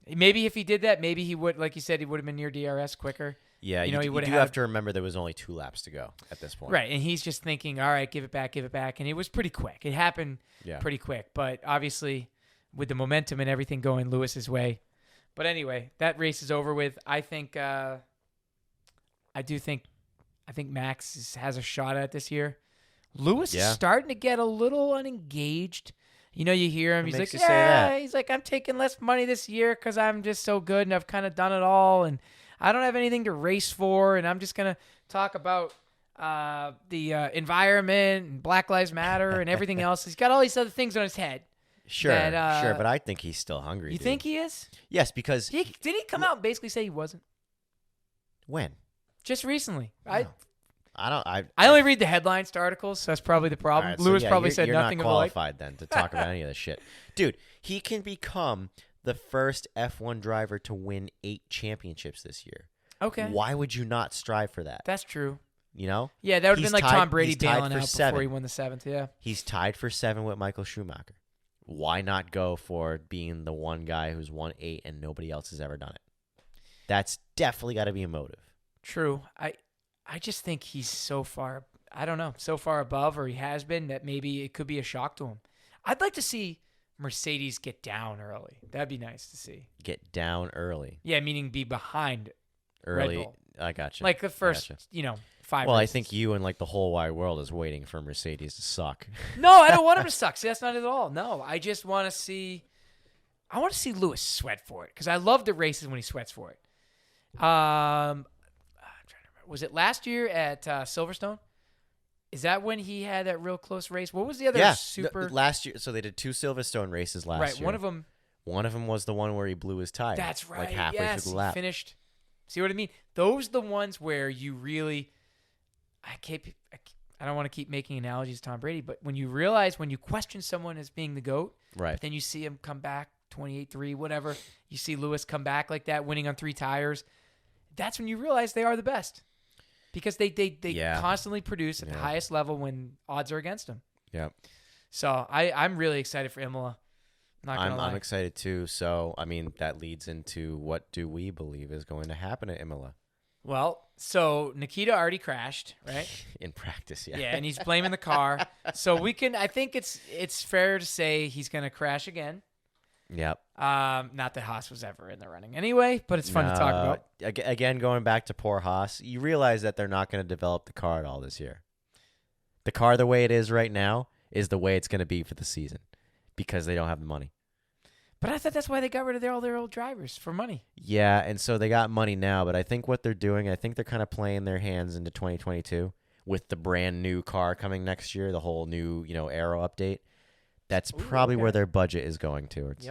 Maybe if he did that, maybe he would, like you said, he would have been near DRS quicker. Yeah, you know, he would have to remember there was only 2 laps to go at this point. Right, and he's just thinking, all right, give it back, and it was pretty quick. It happened pretty quick, but obviously with the momentum and everything going Lewis's way. But anyway, that race is over with. I think Max has a shot at it this year. Lewis is starting to get a little unengaged. You know, you hear him. He's like, he's like, I'm taking less money this year because I'm just so good and I've kind of done it all and I don't have anything to race for and I'm just going to talk about the environment and Black Lives Matter and everything else. He's got all these other things on his head. Sure, but I think he's still hungry. You think he is? Yes, because... Did he come out and basically say he wasn't? When? Just recently. No. I only read the headlines to articles, so that's probably the problem. Right, Lewis probably said nothing of the like. You're not qualified then to talk about any of this shit. Dude, he can become the first F1 driver to win 8 championships this year. Okay. Why would you not strive for that? That's true. You know? Yeah, that would have been like Tom Brady bailing out before he won the 7th, yeah. He's tied for 7 with Michael Schumacher. Why not go for being the one guy who's won 8 and nobody else has ever done it? That's definitely got to be a motive. True. I just think he's so far, I don't know, so far above, or he has been, that maybe it could be a shock to him. I'd like to see Mercedes get down early. That'd be nice to see. Get down early? Yeah, meaning be behind early. Red Bull. I got you. Like the first, 5 Well, races. I think you and like the whole wide world is waiting for Mercedes to suck. No, I don't want him to suck. See, that's not it at all. No, I just want to see, Lewis sweat for it because I love the races when he sweats for it. Was it last year at Silverstone? Is that when he had that real close race? What was the other super? Last year. So they did 2 Silverstone races last year. Right, one of them was the one where he blew his tire. That's right. Like halfway through the lap. He finished. See what I mean? Those are the ones where you really. I don't want to keep making analogies to Tom Brady, but when you question someone as being the GOAT, right? But then you see him come back 28-3, whatever. You see Lewis come back like that, winning on 3 tires. That's when you realize they are the best. Because they constantly produce at the highest level when odds are against them. Yeah. So I'm really excited for Imola. Not gonna lie. I'm excited too. So I mean that leads into what do we believe is going to happen at Imola? Well, so Nikita already crashed, right? In practice, yeah. Yeah, and he's blaming the car. So I think it's fair to say he's going to crash again. Yep. Not that Haas was ever in the running anyway, but it's fun to talk about. Again, going back to poor Haas, you realize that they're not going to develop the car at all this year. The car the way it is right now is the way it's going to be for the season because they don't have the money. But I thought that's why they got rid of all their old drivers, for money. Yeah, and so they got money now, but I think what they're doing, I think they're kind of playing their hands into 2022 with the brand new car coming next year, the whole new, aero update. That's probably where their budget is going towards.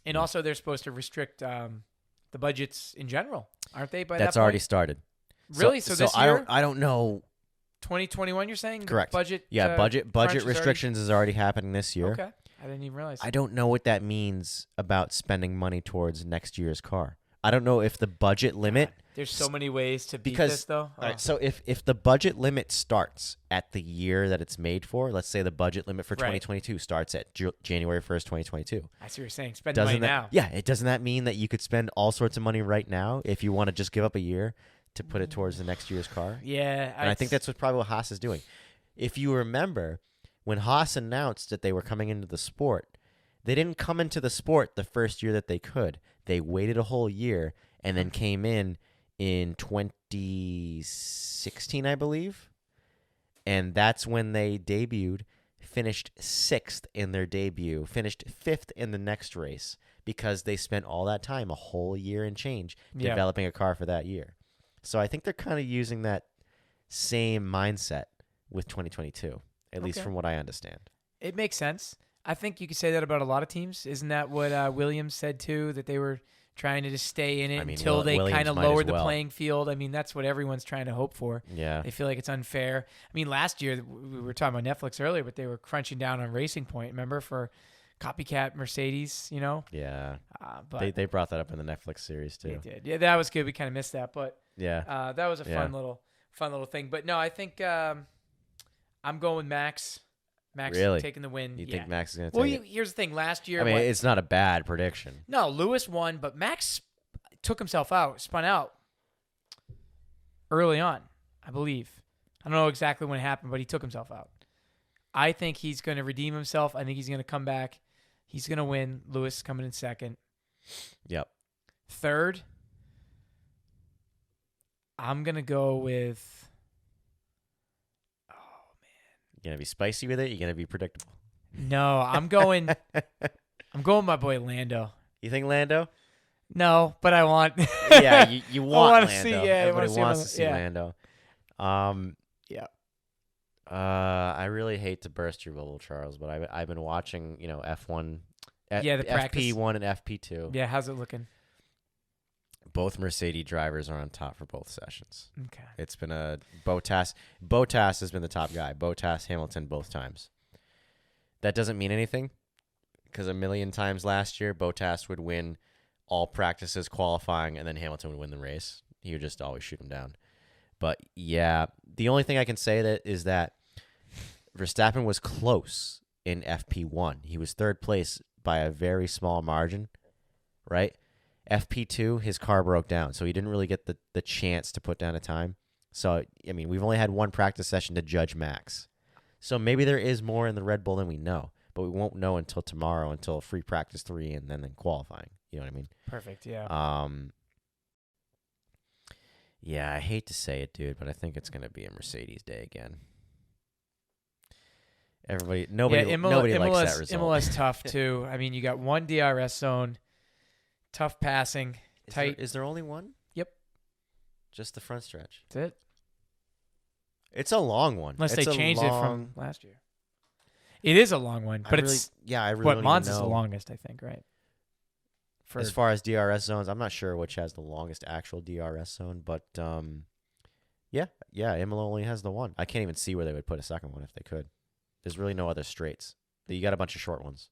And also they're supposed to restrict the budgets in general, aren't they? That's already started. Really? So this year? I don't know. 2021, you're saying? Correct. Budget. Yeah, budget restrictions is already happening this year. Okay. I didn't even realize. I don't know what that means about spending money towards next year's car. I don't know if the budget limit. God, there's so many ways to beat this, though. All right, so if the budget limit starts at the year that it's made for, let's say the budget limit for 2022 starts at January 1st, 2022. I see what you're saying. Spend money now. Yeah, doesn't that mean that you could spend all sorts of money right now if you want to just give up a year to put it towards the next year's car? Yeah. And I think that's probably what Haas is doing. If you remember, when Haas announced that they were coming into the sport, they didn't come into the sport the first year that they could. They waited a whole year and then came in 2016, I believe. And that's when they debuted, finished 6th in their debut, finished 5th in the next race because they spent all that time, a whole year and change, developing a car for that year. So I think they're kind of using that same mindset with 2022. At least from what I understand. It makes sense. I think you could say that about a lot of teams. Isn't that what Williams said too, that they were trying to just stay in it until they kind of lowered the playing field? I mean, that's what everyone's trying to hope for. Yeah. They feel like it's unfair. I mean, last year, we were talking about Netflix earlier, but they were crunching down on Racing Point, remember, for copycat Mercedes, Yeah. But they brought that up in the Netflix series too. They did. Yeah, that was good. We kind of missed that, but yeah, that was a fun little thing. But no, I think I'm going with Max. Max taking the win. You think Max is going to take it? Well, here's the thing. Last year... I mean, it's not a bad prediction. No, Lewis won, but Max took himself out, spun out early on, I believe. I don't know exactly when it happened, but he took himself out. I think he's going to redeem himself. I think he's going to come back. He's going to win. Lewis coming in second. Yep. Third, I'm going to go with... You going to be spicy with it? You going to be predictable? No, I'm going my boy Lando. You think Lando? No, but I want... Yeah, you want Lando. See, Everybody wants to see Lando. Yeah. I really hate to burst your bubble, Charles, but I've been watching, F1, the practice. FP1 and FP2. Yeah, how's it looking? Both Mercedes drivers are on top for both sessions. Okay. It's been a Bottas. Bottas has been the top guy. Bottas, Hamilton, both times. That doesn't mean anything because a million times last year, Bottas would win all practices qualifying, and then Hamilton would win the race. He would just always shoot him down. But, yeah, the only thing I can say is that Verstappen was close in FP1. He was third place by a very small margin, right? FP2, his car broke down, so he didn't really get the chance to put down a time. So, I mean, we've only had one practice session to judge Max. So maybe there is more in the Red Bull than we know, but we won't know until tomorrow, until free practice 3 and then qualifying. You know what I mean? Perfect, yeah. Yeah, I hate to say it, dude, but I think it's going to be a Mercedes day again. Nobody likes that result. Imola's tough, too. I mean, you got one DRS zone, tough passing, tight. Is there only one? Yep. Just the front stretch. That's it. It's a long one. Unless they changed it from last year. It is a long one, but I really don't Monza's know. the longest, I think, right? As far as DRS zones, I'm not sure which has the longest actual DRS zone, but yeah, Imola only has the one. I can't even see where they would put a second one if they could. There's really no other straights. You got a bunch of short ones.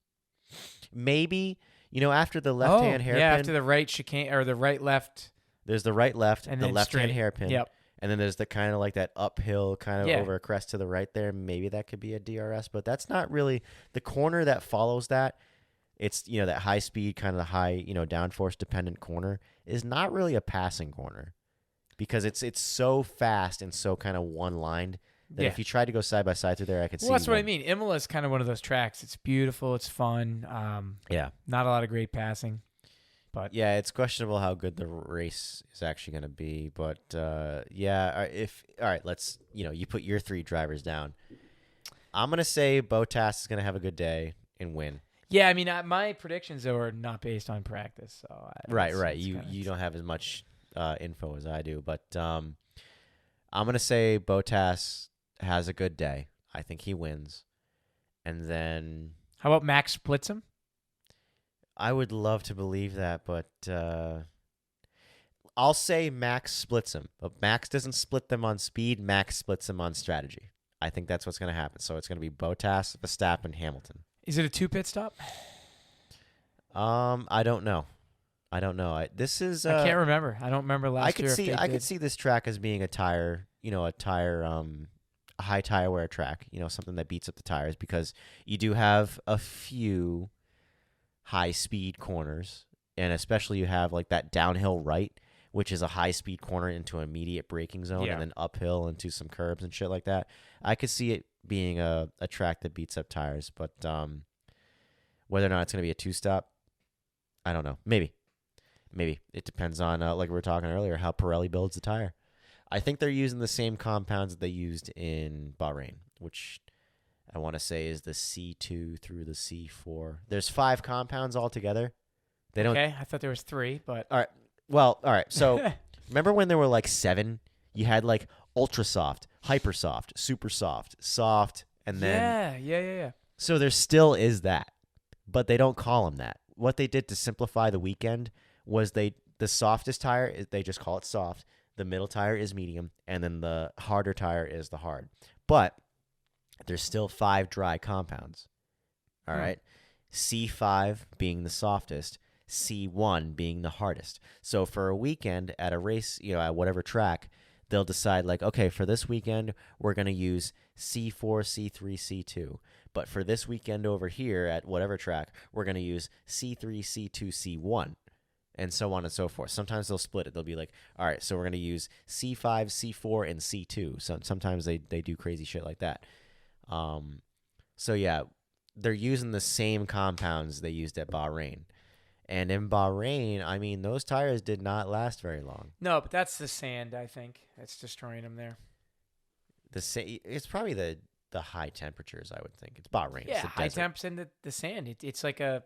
Maybe, after the left-hand hairpin. Yeah, after the right chicane or the right-left. There's the right-left, and the left-hand hairpin. Yep. And then there's the kind of like that uphill kind of over a crest to the right there. Maybe that could be a DRS, but that's not really the corner that follows that. It's, that high speed, kind of the high, downforce dependent corner is not really a passing corner because it's so fast and so kind of one lined that if you tried to go side by side through there, I could see. Well, that's what I mean. Imola is kind of one of those tracks. It's beautiful. It's fun. Not a lot of great passing. But yeah, it's questionable how good the race is actually going to be. But all right, let's you put your 3 drivers down. I'm going to say Bottas is going to have a good day and win. Yeah, I mean, my predictions are not based on practice. So right. You don't have as much info as I do, but I'm going to say Bottas has a good day. I think he wins, and then how about Max splits him? I would love to believe that, but I'll say Max splits him. But Max doesn't split them on speed. Max splits them on strategy. I think that's what's going to happen. So it's going to be Bottas, Verstappen, Hamilton. Is it a 2 pit stop? I don't know. I can't remember. I don't remember last year. I could see this track as being a high tire wear track. Something that beats up the tires because you do have a few high-speed corners, and especially you have like that downhill right, which is a high-speed corner into an immediate braking zone, and then uphill into some curbs and shit like that. I could see it being a track that beats up tires, but whether or not it's going to be a 2-stop, I don't know. Maybe. It depends on, like we were talking earlier, how Pirelli builds the tire. I think they're using the same compounds that they used in Bahrain, which I want to say is the C2 through the C4. There's 5 compounds altogether. Okay, I thought there was 3, but all right. Well, all right. So remember when there were like 7? You had like ultra soft, hyper soft, super soft, and then yeah. So there still is that, but they don't call them that. What they did to simplify the weekend was the softest tire they just call it soft. The middle tire is medium, and then the harder tire is the hard. But there's still 5 dry compounds. All right. C5 being the softest, C1 being the hardest. So for a weekend at a race, at whatever track, they'll decide like, okay, for this weekend, we're going to use C4, C3, C2. But for this weekend over here at whatever track, we're going to use C3, C2, C1. and so on and so forth. Sometimes they'll split it. They'll be like, all right, so we're going to use C5, C4, and C2. So sometimes they do crazy shit like that. So yeah, they're using the same compounds they used at Bahrain. And in Bahrain, I mean, those tires did not last very long. No, but that's the sand, I think. That's destroying them there. It's probably the high temperatures, I would think. It's Bahrain. Yeah, it's the high desert. temps in the sand. It's like a...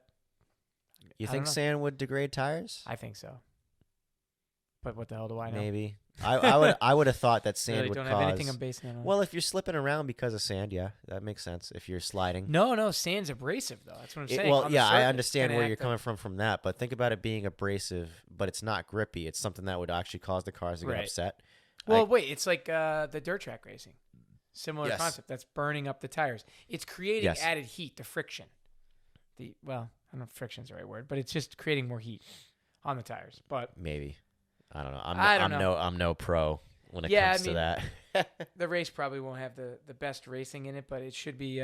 You I think don't know. sand would degrade tires? I think so. But what the hell do I know? Maybe. I would have thought that sand Really would don't cause... have anything I'm basing it on. Well, if you're slipping around because of sand, yeah, that makes sense. If you're sliding. No, sand's abrasive, though. That's what I'm saying. Well, On the yeah, I surface, understand it's where gonna you're act coming from that, but think about it being abrasive, but it's not grippy. It's something that would actually cause the cars to get Right. upset. Well, wait, it's like the dirt track racing. Similar Yes. concept. That's burning up the tires. It's creating Yes. added heat, the friction. Well, I don't know if friction's the right word, but it's just creating more heat on the tires. But Maybe. I don't know. I don't know. I'm no pro when it Yeah, comes to that. the race probably won't have the best racing in it, but it should be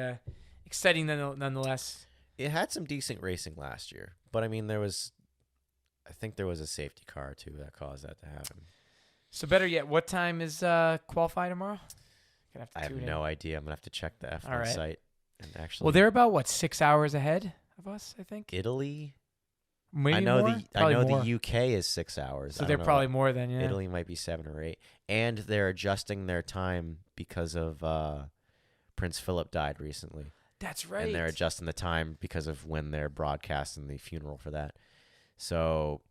exciting nonetheless. It had some decent racing last year, but I mean, I think there was a safety car too that caused that to happen. So better yet, what time is qualify tomorrow? Gonna have to I have tune in. no idea. I'm gonna have to check the F1 All right. site and actually. Well, they're about what 6 hours ahead of us, I think. Italy. Maybe I know more? Probably more. the UK is 6 hours. So I they're don't know. probably more than yeah. Italy might be 7 or 8, and they're adjusting their time because of Prince Philip died recently. That's right. And they're adjusting the time because of when they're broadcasting the funeral for that. So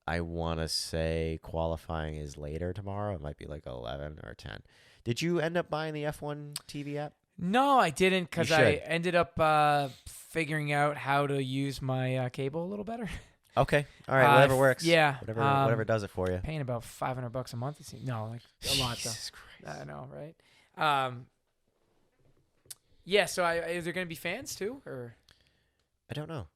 I want to say qualifying is later tomorrow. It might be like 11 or 10. Did you end up buying the F1 TV app? No, I didn't because You I should. ended up figuring out how to use my cable a little better. Okay. All right. Whatever works. Yeah. Whatever does it for you. Paying about $500 a month. It seems. No, like a lot though. Jesus Christ. I know, right? Yeah. So, is there going to be fans too, or I don't know.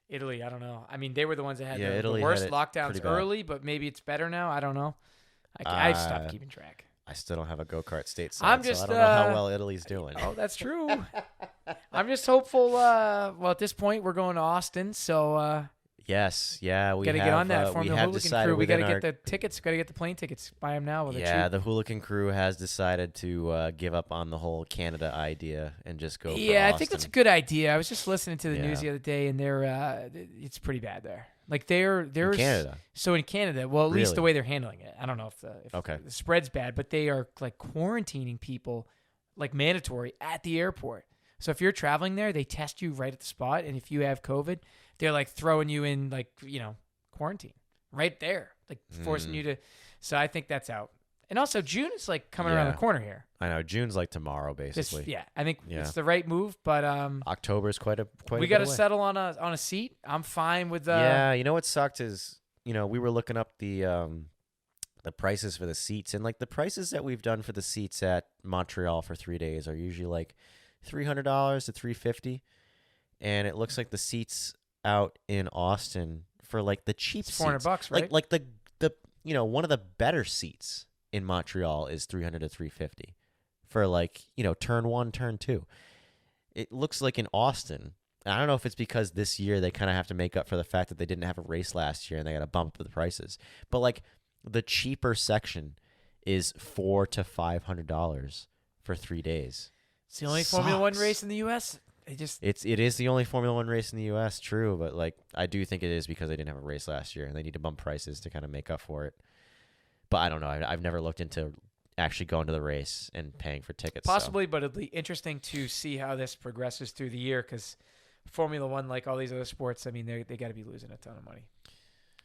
Italy? I don't know. I mean, they were the ones that had Yeah, the Italy worst had it lockdowns pretty bad. early, but maybe it's better now. I don't know. I've stopped keeping track. I still don't have a go-kart stateside, I'm so just, I don't know how well Italy's doing. Oh, that's true. I'm just hopeful. Well, at this point, we're going to Austin, so Yes, yeah, we got to have, get on that we Formula have Hooligan decided crew. We got to within get the tickets. Got to get the plane tickets. Buy them now while they're Yeah, cheap. the Hooligan crew has decided to give up on the whole Canada idea and just go. Yeah, for I think that's a Austin. good idea. I was just listening to the news Yeah. the other day, and it's pretty bad there. Like they're In Canada. So in Canada, well, at least the Really? way they're handling it. I don't know if Okay. the spread's bad, but they are like quarantining people, like mandatory at the airport. So if you're traveling there, they test you right at the spot, and if you have COVID, they're like throwing you in like quarantine right there, like forcing you to. So I think that's out. And also June is like coming around Yeah. the corner here. I know June's like tomorrow, basically. I think Yeah. it's the right move, but October's quite a we got to settle on a seat. I'm fine with yeah, you know what sucked is we were looking up the prices for the seats, and like the prices that we've done for the seats at Montreal for 3 days are usually like $300 to $350, and it looks like the seats out in Austin for like the cheap It's seats, $400, right? Like the one of the better seats in Montreal is $300 to $350 for like turn 1, turn 2. It looks like in Austin. I don't know if it's because this year they kind of have to make up for the fact that they didn't have a race last year and they got to bump up the prices. But like the cheaper section is $400 to $500 for 3 days. It's the only Formula One Sucks. race in the U.S. It is the only Formula One race in the U.S. True, but like I do think it is because they didn't have a race last year and they need to bump prices to kind of make up for it. But I don't know. I've never looked into actually going to the race and paying for tickets. Possibly, but it'll be interesting to see how this progresses through the year because Formula One, like all these other sports, I mean, they got to be losing a ton of money.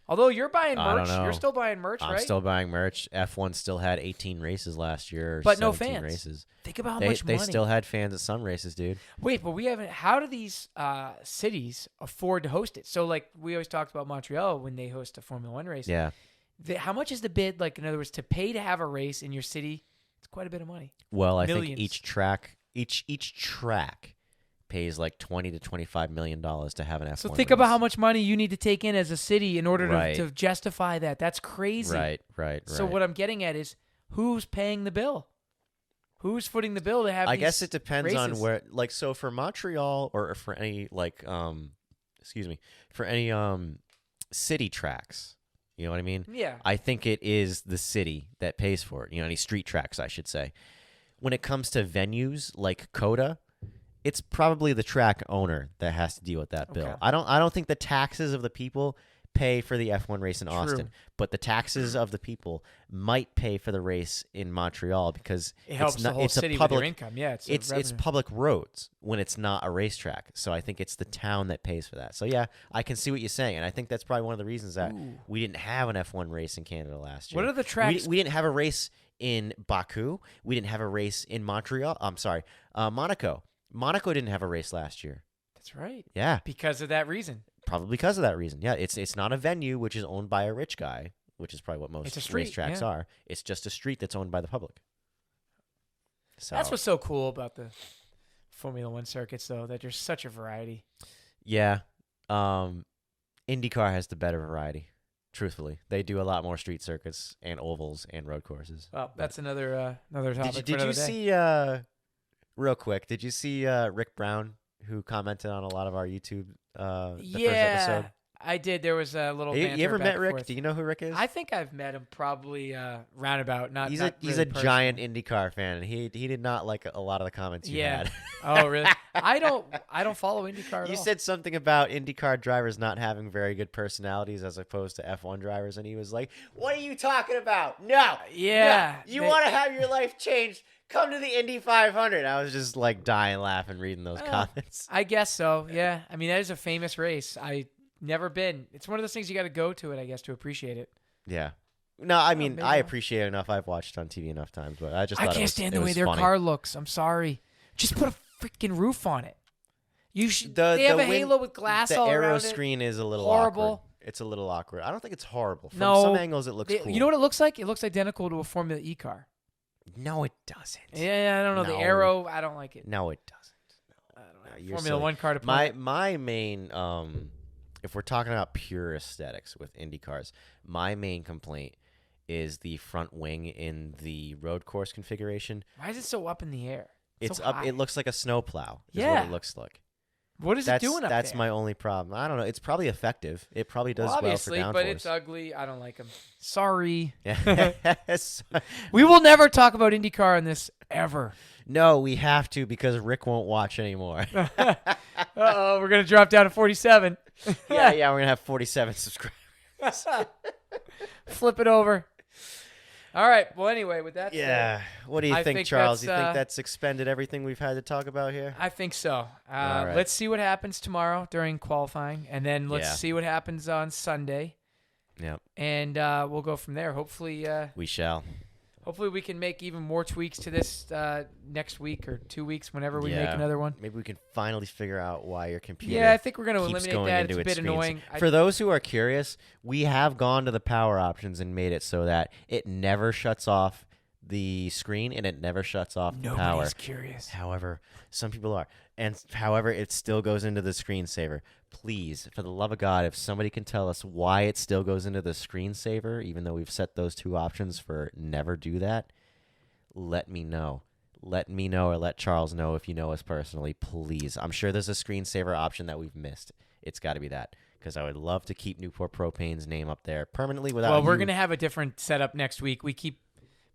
Although you're buying I don't merch, know. you're still buying merch, I'm right? still buying merch. F1 still had 18 races last year, or But no 17 fans. races. Think about how They much money. still had fans at some races, dude. Wait, but we haven't. How do these cities afford to host it? So, like we always talked about Montreal when they host a Formula One race. Yeah. How much is the bid? Like, in other words, to pay to have a race in your city, it's quite a bit of money. Well, I Millions. think each track pays like $20 to $25 million to have an F1 So think race. about how much money you need to take in as a city in order Right. to justify that. That's crazy. Right. So what I'm getting at is who's paying the bill? Who's footing the bill to have I these guess it depends on races? where, like, so for Montreal or for any like for any city tracks, You know what I mean? Yeah. I think it is the city that pays for it. Any street tracks, I should say. When it comes to venues like COTA, it's probably the track owner that has to deal with that bill. Okay. I don't think the taxes of the people pay for the F1 race in Austin, but the taxes of the people might pay for the race in Montreal because it helps the whole city with their income. Yeah, it's public roads when it's not a racetrack. So I think it's the town that pays for that. So yeah, I can see what you're saying, and I think that's probably one of the reasons that we didn't have an F1 race in Canada last year. What are the tracks? We didn't have a race in Baku. We didn't have a race in Montreal. I'm sorry, Monaco. Monaco didn't have a race last year. That's right. Yeah, because of that reason. Probably because of that reason. Yeah, it's not a venue which is owned by a rich guy, which is probably what most racetracks are. It's just a street that's owned by the public. So that's what's so cool about the Formula One circuits, though, that there's such a variety. Yeah, IndyCar has the better variety. Truthfully, they do a lot more street circuits and ovals and road courses. Well, that's another topic. Did you see? Real quick, did you see Rick Brown, who commented on a lot of our YouTube the first episode? I did. There was a little banter you ever back met and Rick? forth. Do you know who Rick is? I think I've met him probably roundabout. He's not a really giant IndyCar fan, and he did not like a lot of the comments you had. Oh, really? I don't follow IndyCar at all. You said something about IndyCar drivers not having very good personalities as opposed to F1 drivers, and he was like, "What are you talking about? No, yeah, no. You want to have your life changed? Come to the Indy 500." I was just like dying laughing reading those comments. I guess so. Yeah, I mean that is a famous race. I never been. It's one of those things you got to go to it, I guess, to appreciate it. Yeah. No, I mean I appreciate it enough. I've watched it on TV enough times, but I just thought can't stand the way their car looks. I'm sorry. Just put a freaking roof on it. You should. They have a halo with glass all around it. The aero screen is a little horrible. Awkward. It's a little awkward. I don't think it's horrible. From no, some angles, it looks cool. You know what it looks like? It looks identical to a Formula E car. No, it doesn't. Yeah, I don't know. The aero, I don't like it. No, it doesn't. No, I don't know. Formula One car to play. My main, if we're talking about pure aesthetics with Indy cars, my main complaint is the front wing in the road course configuration. Why is it so up in the air? It's so up. high. It looks like a snowplow. Is yeah, what it looks like. What is it doing up That's there? my only problem. I don't know. It's probably effective. It probably does well for downforce. But it's ugly. I don't like them. Sorry. Yes. We will never talk about IndyCar in this ever. No, we have to because Rick won't watch anymore. Uh-oh, we're going to drop down to 47. yeah, we're going to have 47 subscribers. Flip it over. All right. Well, anyway, with that said, what do you think, Charles? Do you think that's expended everything we've had to talk about here? I think so. Right. Let's see what happens tomorrow during qualifying, and then let's see what happens on Sunday. Yep. And we'll go from there. Hopefully, we shall. Hopefully, we can make even more tweaks to this next week or 2 weeks, whenever we make another one. Maybe we can finally figure out why your computer. Yeah, I think we're going to keeps eliminate going that. into It's a bit screens. annoying. For those who are curious, we have gone to the power options and made it so that it never shuts off the screen and it never shuts off the power. Nobody's curious. However, some people are. And however, it still goes into the screensaver. Please, for the love of God, if somebody can tell us why it still goes into the screensaver, even though we've set those two options for never do that, let me know. Let me know or let Charles know if you know us personally, please. I'm sure there's a screensaver option that we've missed. It's got to be that, because I would love to keep Newport Propane's name up there permanently without. Well, we're going to have a different setup next week. We keep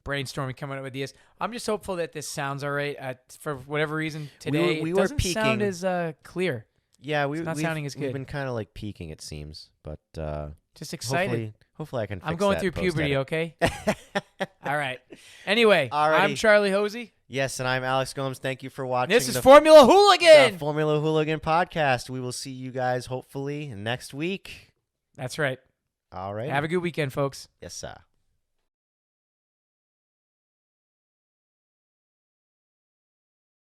brainstorming, coming up with ideas. I'm just hopeful that this sounds all right. For whatever reason, today we it were doesn't peaking. sound as clear. Yeah, it's not sounding as good. We've been kind of like peaking, it seems, but just excited. Hopefully I can. I'm going through puberty. Okay. All right. Anyway, Alrighty. I'm Charlie Hosey. Yes, and I'm Alex Gomes. Thank you for watching. This is Formula Hooligan, the Formula Hooligan podcast. We will see you guys hopefully next week. That's right. All right. Have a good weekend, folks. Yes, sir.